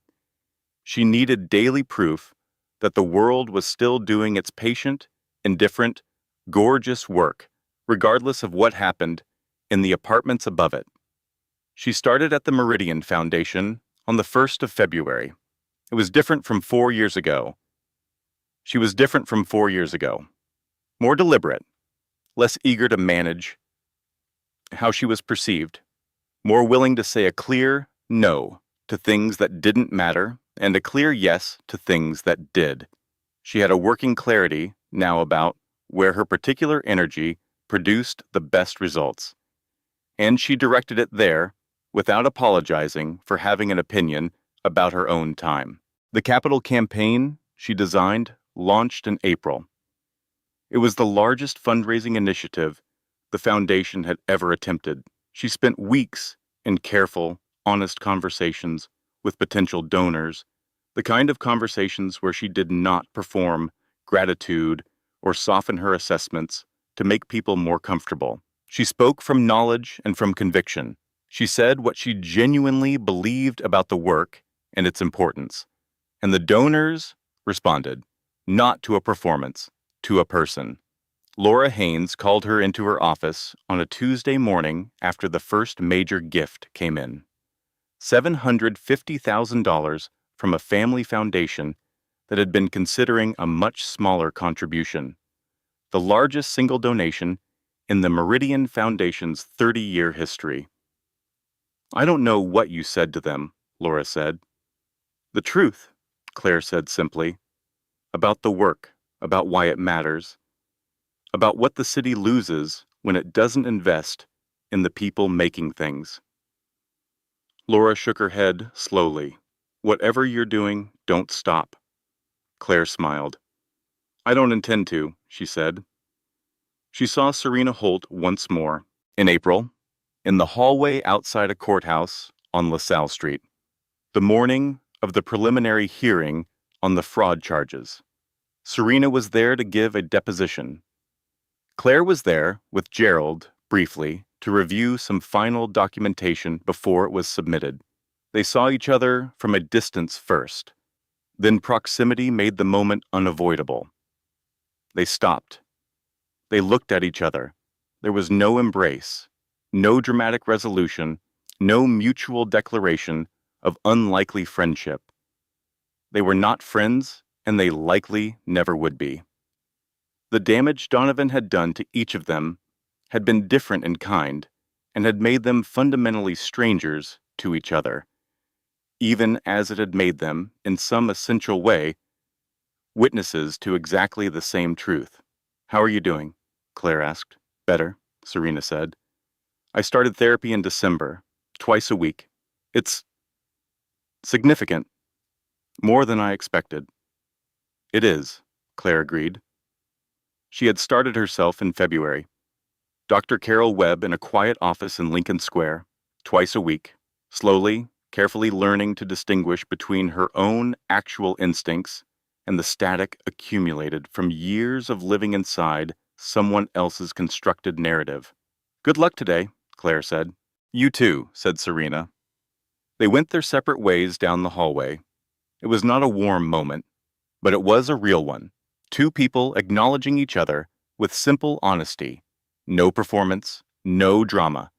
She needed daily proof that the world was still doing its patient, indifferent, gorgeous work, regardless of what happened in the apartments above it. She started at the Meridian Foundation on the 1st of February. It was different from 4 years ago. She was different from 4 years ago. More deliberate, less eager to manage how she was perceived, more willing to say a clear no to things that didn't matter and a clear yes to things that did. She had a working clarity now about where her particular energy produced the best results, and she directed it there without apologizing for having an opinion about her own time. The capital campaign she designed launched in April. It was the largest fundraising initiative the foundation had ever attempted. She spent weeks in careful, honest conversations with potential donors, the kind of conversations where she did not perform gratitude or soften her assessments to make people more comfortable. She spoke from knowledge and from conviction. She said what she genuinely believed about the work and its importance. And the donors responded, not to a performance, to a person. Laura Haynes called her into her office on a Tuesday morning after the first major gift came in. $750,000 from a family foundation that had been considering a much smaller contribution. The largest single donation in the Meridian Foundation's 30-year history. I don't know what you said to them, Laura said. The truth, Claire said simply, about the work, about why it matters, about what the city loses when it doesn't invest in the people making things. Laura shook her head slowly. Whatever you're doing, don't stop. Claire smiled. I don't intend to, she said. She saw Serena Holt once more, in April, in the hallway outside a courthouse on LaSalle Street, the morning of the preliminary hearing on the fraud charges. Serena was there to give a deposition. Claire was there with Gerald, briefly, to review some final documentation before it was submitted. They saw each other from a distance first. Then proximity made the moment unavoidable. They stopped. They looked at each other. There was no embrace, no dramatic resolution, no mutual declaration of unlikely friendship. They were not friends, and they likely never would be. The damage Donovan had done to each of them had been different in kind and had made them fundamentally strangers to each other, even as it had made them, in some essential way, witnesses to exactly the same truth. How are you doing? Claire asked. Better, Serena said. I started therapy in December, twice a week. It's significant, more than I expected. It is, Claire agreed. She had started herself in February. Dr. Carol Webb in a quiet office in Lincoln Square, twice a week, slowly, carefully learning to distinguish between her own actual instincts and the static accumulated from years of living inside someone else's constructed narrative. Good luck today, Claire said. You too, said Serena. They went their separate ways down the hallway. It was not a warm moment, but it was a real one. Two people acknowledging each other with simple honesty. No performance, no drama.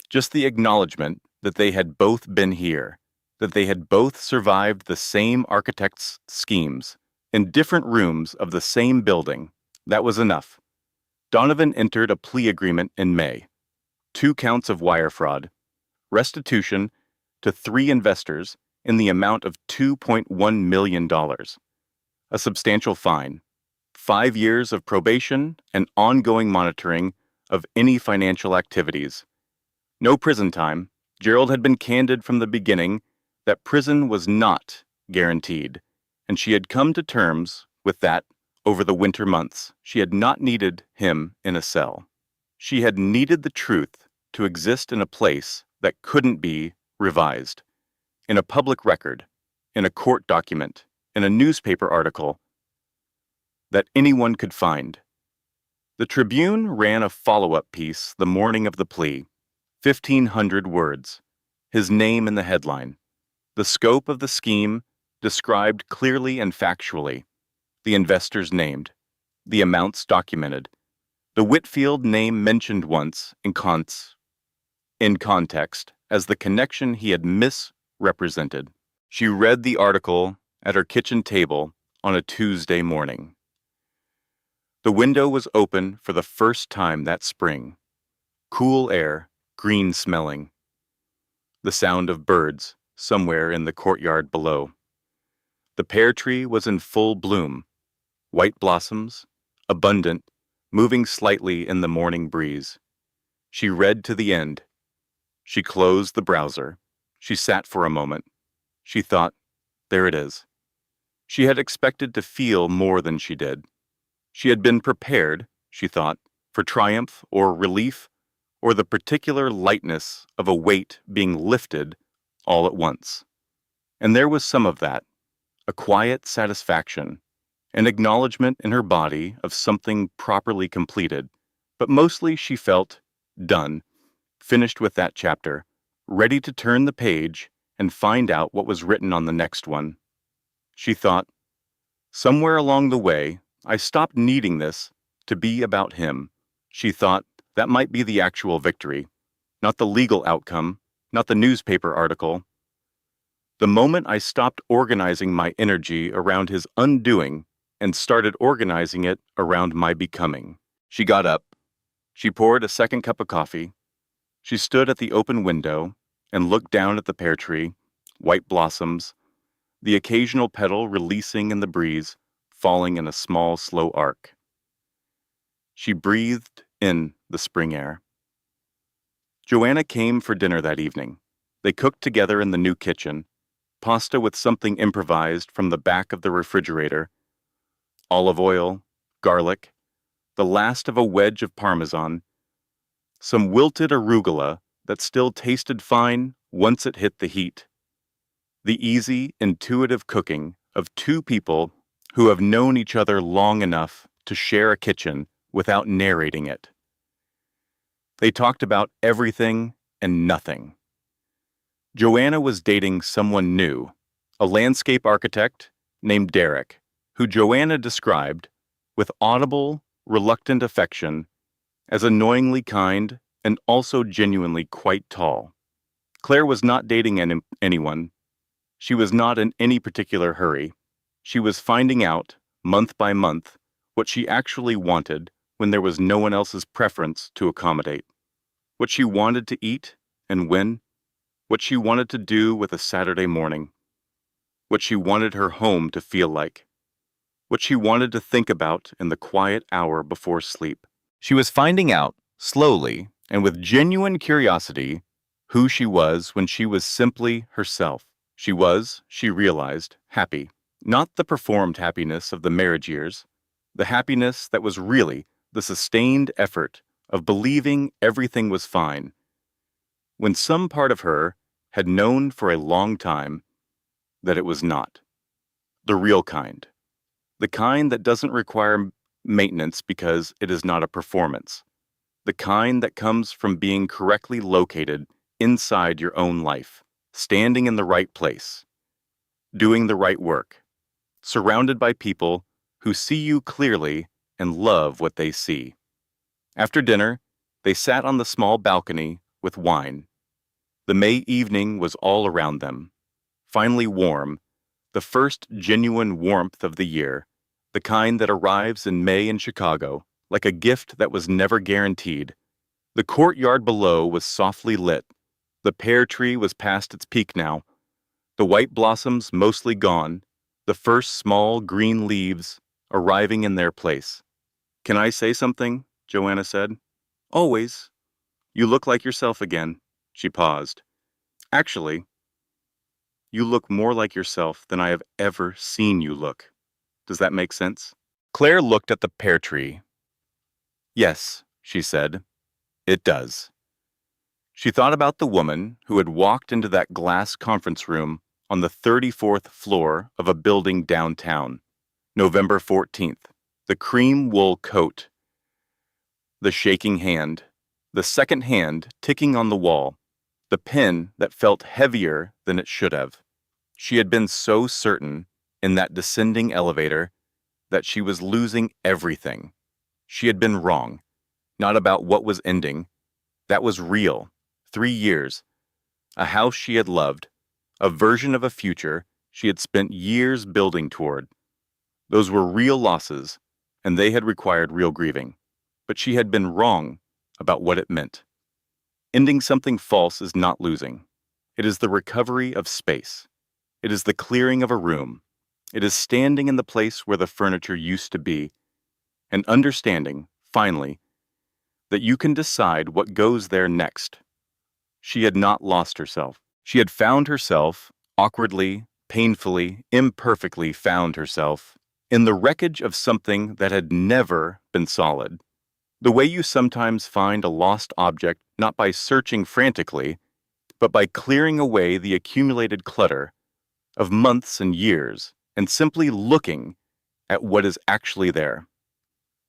Just the acknowledgement that they had both been here, that they had both survived the same architect's schemes, in different rooms of the same building. That was enough. Donovan entered a plea agreement in May. 2 counts of wire fraud, restitution to 3 investors in the amount of $2.1 million, a substantial fine, 5 years of probation and ongoing monitoring of any financial activities. No prison time. Gerald had been candid from the beginning that prison was not guaranteed, and she had come to terms with that over the winter months. She had not needed him in a cell. She had needed the truth to exist in a place that couldn't be revised, in a public record, in a court document, in a newspaper article that anyone could find. The Tribune ran a follow-up piece the morning of the plea, 1,500 words, his name in the headline. The scope of the scheme described clearly and factually, the investors named, the amounts documented, the Whitfield name mentioned once in context as the connection he had misrepresented. She read the article at her kitchen table on a Tuesday morning. The window was open for the first time that spring. Cool air, green-smelling. The sound of birds somewhere in the courtyard below. The pear tree was in full bloom, white blossoms, abundant, moving slightly in the morning breeze. She read to the end. She closed the browser. She sat for a moment. She thought, there it is. She had expected to feel more than she did. She had been prepared, she thought, for triumph or relief or the particular lightness of a weight being lifted all at once. And there was some of that, a quiet satisfaction, an acknowledgement in her body of something properly completed, but mostly she felt done, finished with that chapter, ready to turn the page and find out what was written on the next one. She thought, somewhere along the way, I stopped needing this to be about him. She thought that might be the actual victory, not the legal outcome, not the newspaper article. The moment I stopped organizing my energy around his undoing and started organizing it around my becoming. She got up. She poured a second cup of coffee. She stood at the open window and looked down at the pear tree, white blossoms, the occasional petal releasing in the breeze, falling in a small, slow arc. She breathed in the spring air. Joanna came for dinner that evening. They cooked together in the new kitchen, pasta with something improvised from the back of the refrigerator, olive oil, garlic, the last of a wedge of Parmesan, some wilted arugula that still tasted fine once it hit the heat. The easy, intuitive cooking of two people who have known each other long enough to share a kitchen without narrating it. They talked about everything and nothing. Joanna was dating someone new, a landscape architect named Derek, who Joanna described, with audible, reluctant affection, as annoyingly kind and also genuinely quite tall. Claire was not dating anyone. She was not in any particular hurry. She was finding out, month by month, what she actually wanted when there was no one else's preference to accommodate. What she wanted to eat and when. What she wanted to do with a Saturday morning. What she wanted her home to feel like. What she wanted to think about in the quiet hour before sleep. She was finding out, slowly and with genuine curiosity, who she was when she was simply herself. She was, she realized, happy. Not the performed happiness of the marriage years, the happiness that was really the sustained effort of believing everything was fine, when some part of her had known for a long time that it was not. The real kind. The kind that doesn't require maintenance because it is not a performance. The kind that comes from being correctly located inside your own life, standing in the right place, doing the right work, surrounded by people who see you clearly and love what they see. After dinner, they sat on the small balcony with wine. The May evening was all around them, finally warm, the first genuine warmth of the year, the kind that arrives in May in Chicago, like a gift that was never guaranteed. The courtyard below was softly lit. The pear tree was past its peak now, the white blossoms mostly gone, the first small green leaves arriving in their place. "Can I say something?" Joanna said. "Always. You look like yourself again." She paused. "Actually, you look more like yourself than I have ever seen you look. Does that make sense?" Claire looked at the pear tree. "Yes," she said, "it does." She thought about the woman who had walked into that glass conference room on the 34th floor of a building downtown, November 14th, the cream wool coat, the shaking hand, the second hand ticking on the wall, the pen that felt heavier than it should have. She had been so certain in that descending elevator that she was losing everything. She had been wrong, not about what was ending. That was real. 3 years. A house she had loved. A version of a future she had spent years building toward. Those were real losses, and they had required real grieving. But she had been wrong about what it meant. Ending something false is not losing. It is the recovery of space. It is the clearing of a room. It is standing in the place where the furniture used to be, and understanding, finally, that you can decide what goes there next. She had not lost herself. She had found herself, awkwardly, painfully, imperfectly found herself, in the wreckage of something that had never been solid. The way you sometimes find a lost object not by searching frantically, but by clearing away the accumulated clutter of months and years and simply looking at what is actually there.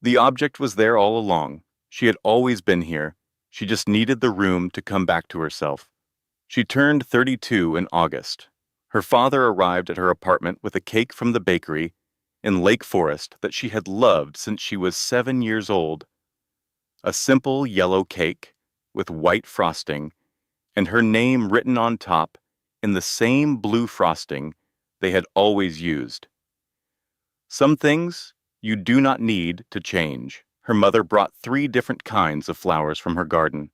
The object was there all along. She had always been here. She just needed the room to come back to herself. She turned 32 in August. Her father arrived at her apartment with a cake from the bakery in Lake Forest that she had loved since she was 7 years old. A simple yellow cake with white frosting and her name written on top in the same blue frosting they had always used. Some things you do not need to change, her mother brought 3 different kinds of flowers from her garden.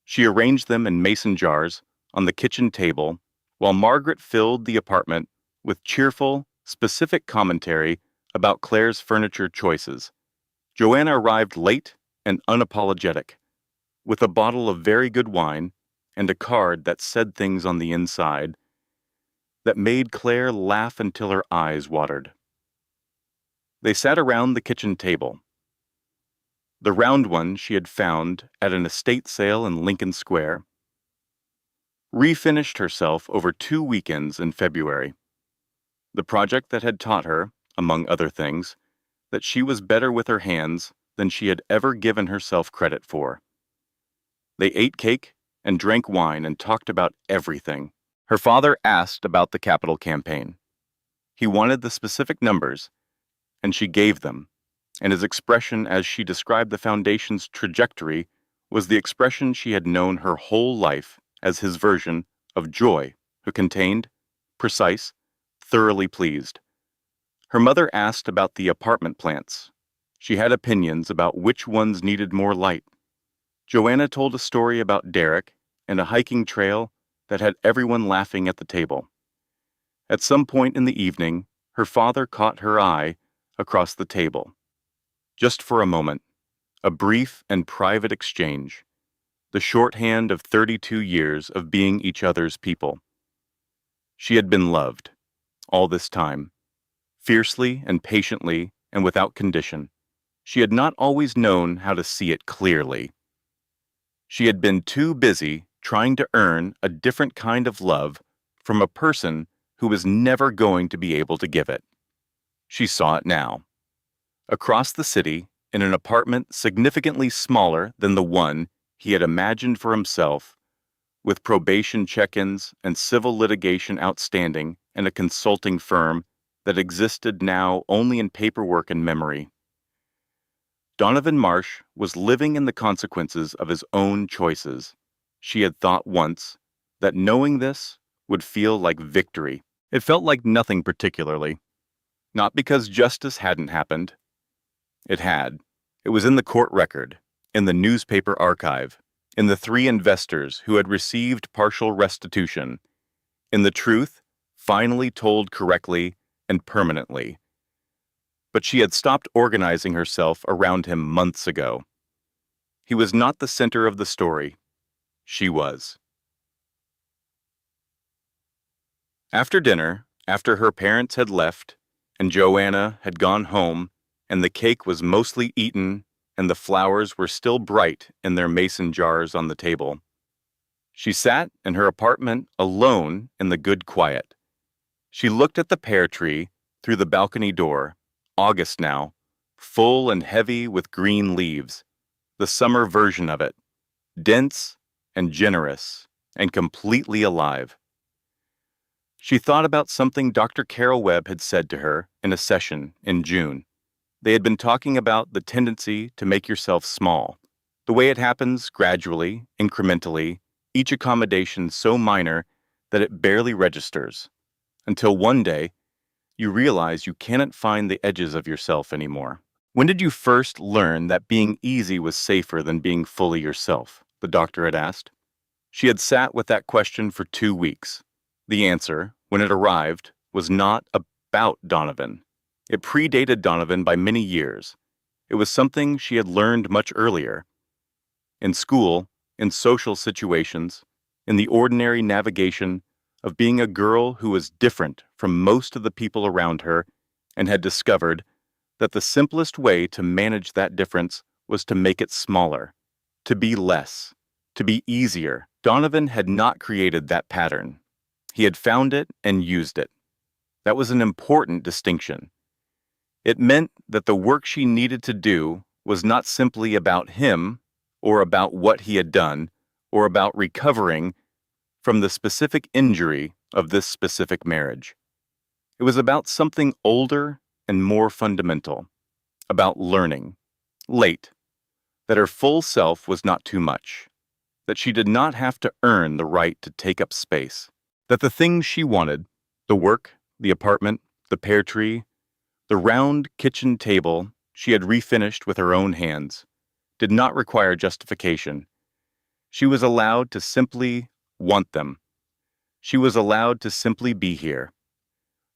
She arranged them in mason jars on the kitchen table, while Margaret filled the apartment with cheerful, specific commentary about Claire's furniture choices. Joanna arrived late and unapologetic, with a bottle of very good wine and a card that said things on the inside that made Claire laugh until her eyes watered. They sat around the kitchen table, the round one she had found at an estate sale in Lincoln Square, refinished herself over 2 weekends in February. The project that had taught her, among other things, that she was better with her hands than she had ever given herself credit for. They ate cake and drank wine and talked about everything. Her father asked about the capital campaign. He wanted the specific numbers, and she gave them, and his expression as she described the foundation's trajectory was the expression she had known her whole life as his version of joy, who contained, precise, thoroughly pleased. Her mother asked about the apartment plants. She had opinions about which ones needed more light. Joanna told a story about Derek and a hiking trail that had everyone laughing at the table. At some point in the evening, her father caught her eye across the table. Just for a moment, a brief and private exchange, the shorthand of 32 years of being each other's people. She had been loved, all this time, fiercely and patiently and without condition. She had not always known how to see it clearly. She had been too busy trying to earn a different kind of love from a person who was never going to be able to give it. She saw it now. Across the city, in an apartment significantly smaller than the one he had imagined for himself, with probation check-ins and civil litigation outstanding and a consulting firm that existed now only in paperwork and memory. Donovan Marsh was living in the consequences of his own choices. She had thought once that knowing this would feel like victory. It felt like nothing particularly. Not because justice hadn't happened. It had. It was in the court record, in the newspaper archive, in the 3 investors who had received partial restitution, in the truth finally told correctly and permanently. But she had stopped organizing herself around him months ago. He was not the center of the story. She was. After dinner, after her parents had left, and Joanna had gone home, and the cake was mostly eaten, and the flowers were still bright in their mason jars on the table, she sat in her apartment alone in the good quiet. She looked at the pear tree through the balcony door, August now, full and heavy with green leaves, the summer version of it, dense and generous and completely alive. She thought about something Dr. Carol Webb had said to her in a session in June. They had been talking about the tendency to make yourself small, the way it happens gradually, incrementally, each accommodation so minor that it barely registers, until one day you realize you cannot find the edges of yourself anymore. When did you first learn that being easy was safer than being fully yourself? The doctor had asked. She had sat with that question for 2 weeks. The answer, when it arrived, was not about Donovan. It predated Donovan by many years. It was something she had learned much earlier. In school, in social situations, in the ordinary navigation of being a girl who was different from most of the people around her and had discovered that the simplest way to manage that difference was to make it smaller, to be less, to be easier. Donovan had not created that pattern. He had found it and used it. That was an important distinction. It meant that the work she needed to do was not simply about him or about what he had done or about recovering from the specific injury of this specific marriage. It was about something older and more fundamental, about learning, late, that her full self was not too much, that she did not have to earn the right to take up space, that the things she wanted, the work, the apartment, the pear tree, the round kitchen table, she had refinished with her own hands, did not require justification. She was allowed to simply want them. She was allowed to simply be here.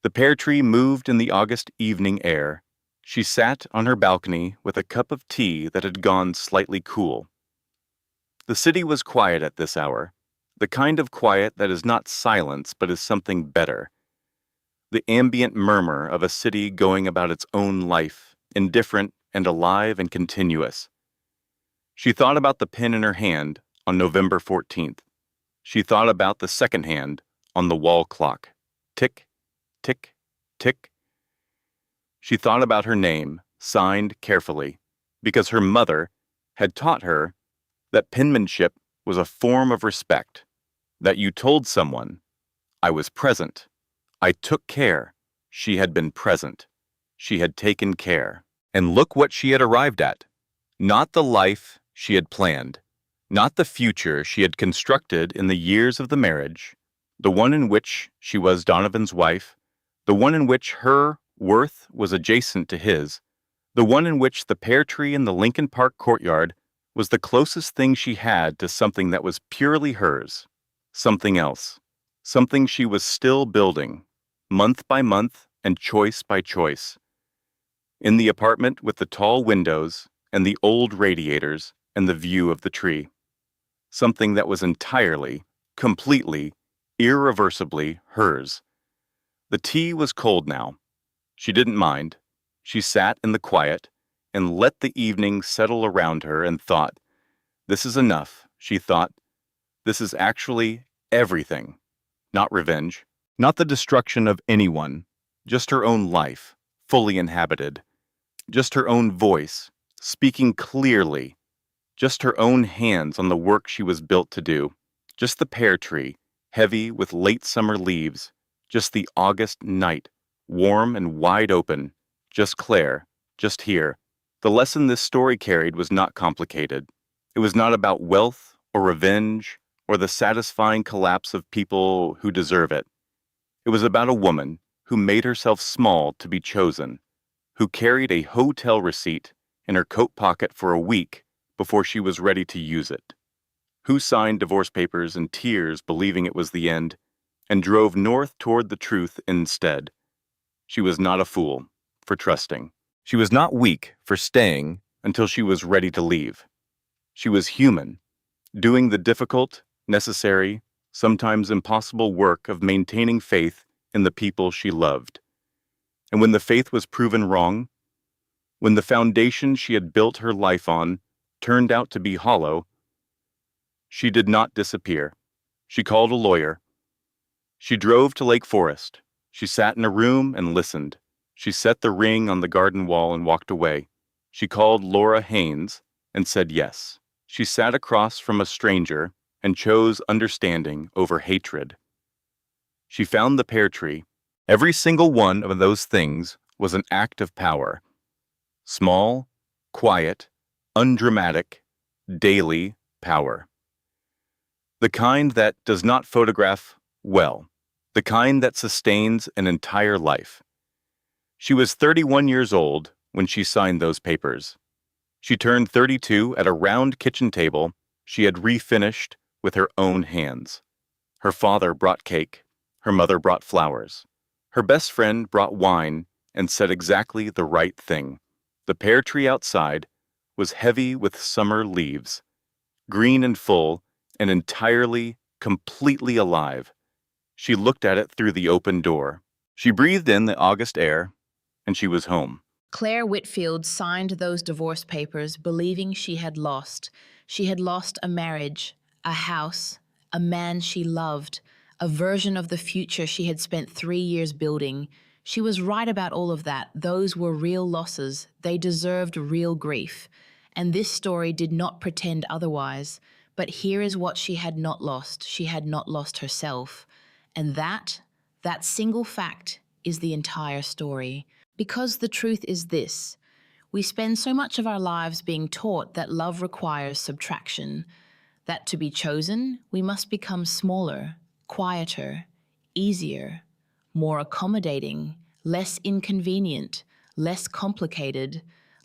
The pear tree moved in the August evening air. She sat on her balcony with a cup of tea that had gone slightly cool. The city was quiet at this hour, the kind of quiet that is not silence but is something better. The ambient murmur of a city going about its own life, indifferent and alive and continuous. She thought about the pen in her hand on November 14th. She thought about the second hand on the wall clock. Tick, tick, tick. She thought about her name, signed carefully, because her mother had taught her that penmanship was a form of respect, that you told someone, I was present, I took care, she had been present, she had taken care. And look what she had arrived at. Not the life she had planned, not the future she had constructed in the years of the marriage, the one in which she was Donovan's wife, the one in which her worth was adjacent to his, the one in which the pear tree in the Lincoln Park courtyard was the closest thing she had to something that was purely hers, something else, something she was still building, month by month and choice by choice. In the apartment with the tall windows and the old radiators and the view of the tree. Something that was entirely, completely, irreversibly hers. The tea was cold now. She didn't mind. She sat in the quiet and let the evening settle around her and thought, this is enough, she thought. This is actually everything. Not revenge, not the destruction of anyone, just her own life, fully inhabited. Just her own voice, speaking clearly. Just her own hands on the work she was built to do. Just the pear tree, heavy with late summer leaves. Just the August night, warm and wide open. Just Claire, just here. The lesson this story carried was not complicated. It was not about wealth or revenge or the satisfying collapse of people who deserve it. It was about a woman who made herself small to be chosen, who carried a hotel receipt in her coat pocket for a week before she was ready to use it, who signed divorce papers in tears believing it was the end, and drove north toward the truth instead. She was not a fool for trusting. She was not weak for staying until she was ready to leave. She was human, doing the difficult, necessary, sometimes impossible work of maintaining faith in the people she loved. And when the faith was proven wrong, when the foundation she had built her life on turned out to be hollow, she did not disappear. She called a lawyer. She drove to Lake Forest. She sat in a room and listened. She set the ring on the garden wall and walked away. She called Laura Haynes and said yes. She sat across from a stranger and chose understanding over hatred. She found the pear tree. Every single one of those things was an act of power. Small, quiet, undramatic, daily power. The kind that does not photograph well. The kind that sustains an entire life. She was 31 years old when she signed those papers. She turned 32 at a round kitchen table she had refinished with her own hands. Her father brought cake. Her mother brought flowers. Her best friend brought wine and said exactly the right thing. The pear tree outside was heavy with summer leaves, green and full and entirely, completely alive. She looked at it through the open door. She breathed in the August air, and she was home. Claire Whitfield signed those divorce papers believing she had lost. She had lost a marriage, a house, a man she loved, a version of the future she had spent 3 years building. She was right about all of that. Those were real losses. They deserved real grief. And this story did not pretend otherwise. But here is what she had not lost. She had not lost herself. And that single fact is the entire story. Because the truth is this: we spend so much of our lives being taught that love requires subtraction, that to be chosen, we must become smaller, quieter, easier, more accommodating, less inconvenient, less complicated,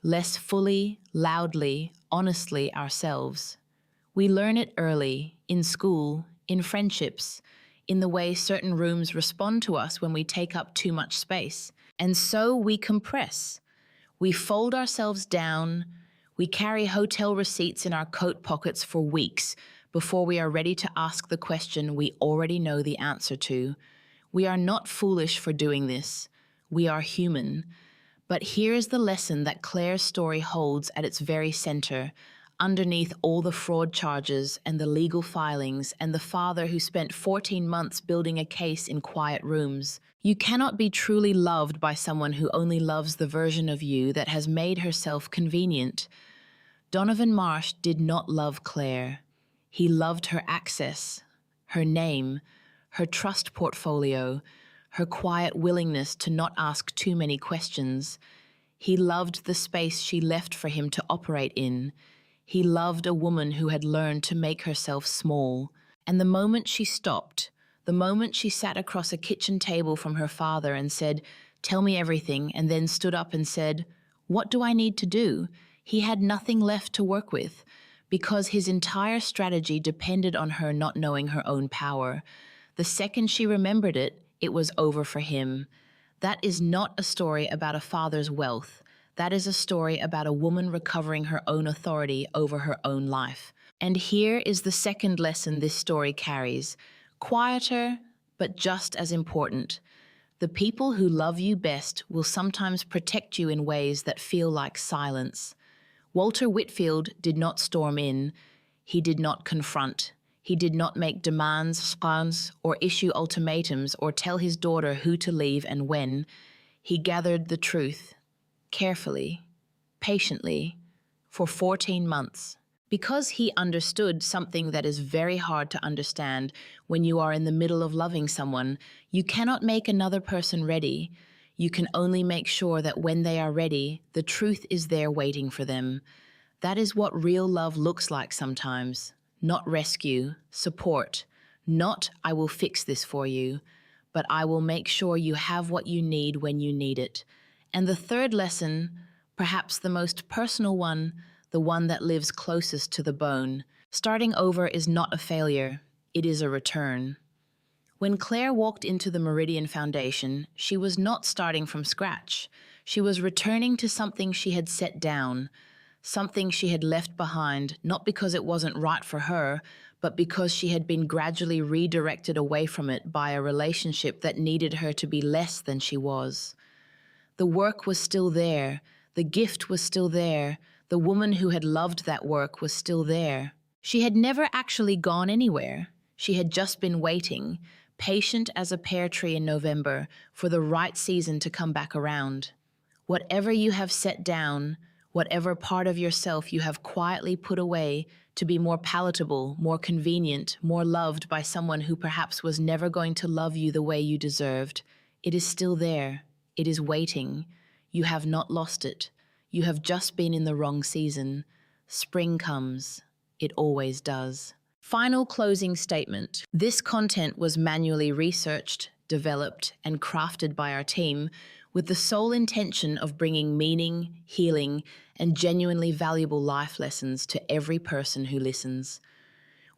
less fully, loudly, honestly ourselves. We learn it early, in school, in friendships, in the way certain rooms respond to us when we take up too much space. And so we compress. We fold ourselves down. We carry hotel receipts in our coat pockets for weeks before we are ready to ask the question we already know the answer to. We are not foolish for doing this. We are human. But here is the lesson that Claire's story holds at its very center, underneath all the fraud charges and the legal filings and the father who spent 14 months building a case in quiet rooms. You cannot be truly loved by someone who only loves the version of you that has made herself convenient. Donovan Marsh did not love Claire. He loved her access, her name, her trust portfolio, her quiet willingness to not ask too many questions. He loved the space she left for him to operate in. He loved a woman who had learned to make herself small. And the moment she stopped, the moment she sat across a kitchen table from her father and said, "Tell me everything," and then stood up and said, "What do I need to do?" He had nothing left to work with, because his entire strategy depended on her not knowing her own power. The second she remembered it, it was over for him. That is not a story about a father's wealth. That is a story about a woman recovering her own authority over her own life. And here is the second lesson this story carries. Quieter, but just as important. The people who love you best will sometimes protect you in ways that feel like silence. Walter Whitfield did not storm in. He did not confront. He did not make demands, or issue ultimatums or tell his daughter who to leave and when. He gathered the truth, carefully, patiently, for 14 months. Because he understood something that is very hard to understand when you are in the middle of loving someone, you cannot make another person ready. You can only make sure that when they are ready, the truth is there waiting for them. That is what real love looks like sometimes. Not rescue, support. Not, "I will fix this for you," but "I will make sure you have what you need when you need it." And the third lesson, perhaps the most personal one, the one that lives closest to the bone. Starting over is not a failure. It is a return. When Claire walked into the Meridian Foundation, she was not starting from scratch. She was returning to something she had set down, something she had left behind, not because it wasn't right for her, but because she had been gradually redirected away from it by a relationship that needed her to be less than she was. The work was still there. The gift was still there. The woman who had loved that work was still there. She had never actually gone anywhere. She had just been waiting, patient as a pear tree in November, for the right season to come back around. Whatever you have set down, whatever part of yourself you have quietly put away to be more palatable, more convenient, more loved by someone who perhaps was never going to love you the way you deserved, it is still there. It is waiting. You have not lost it. You have just been in the wrong season. Spring comes. It always does. Final closing statement. This content was manually researched, developed, and crafted by our team with the sole intention of bringing meaning, healing, and genuinely valuable life lessons to every person who listens.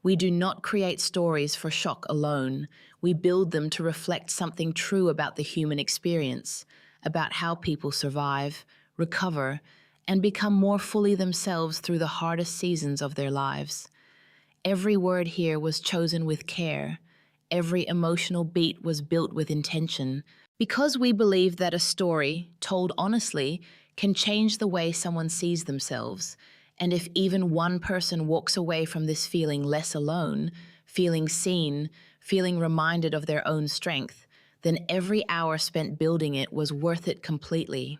We do not create stories for shock alone. We build them to reflect something true about the human experience, about how people survive, recover, and become more fully themselves through the hardest seasons of their lives. Every word here was chosen with care. Every emotional beat was built with intention, because we believe that a story, told honestly, can change the way someone sees themselves. And if even one person walks away from this feeling less alone, feeling seen, feeling reminded of their own strength, then every hour spent building it was worth it completely.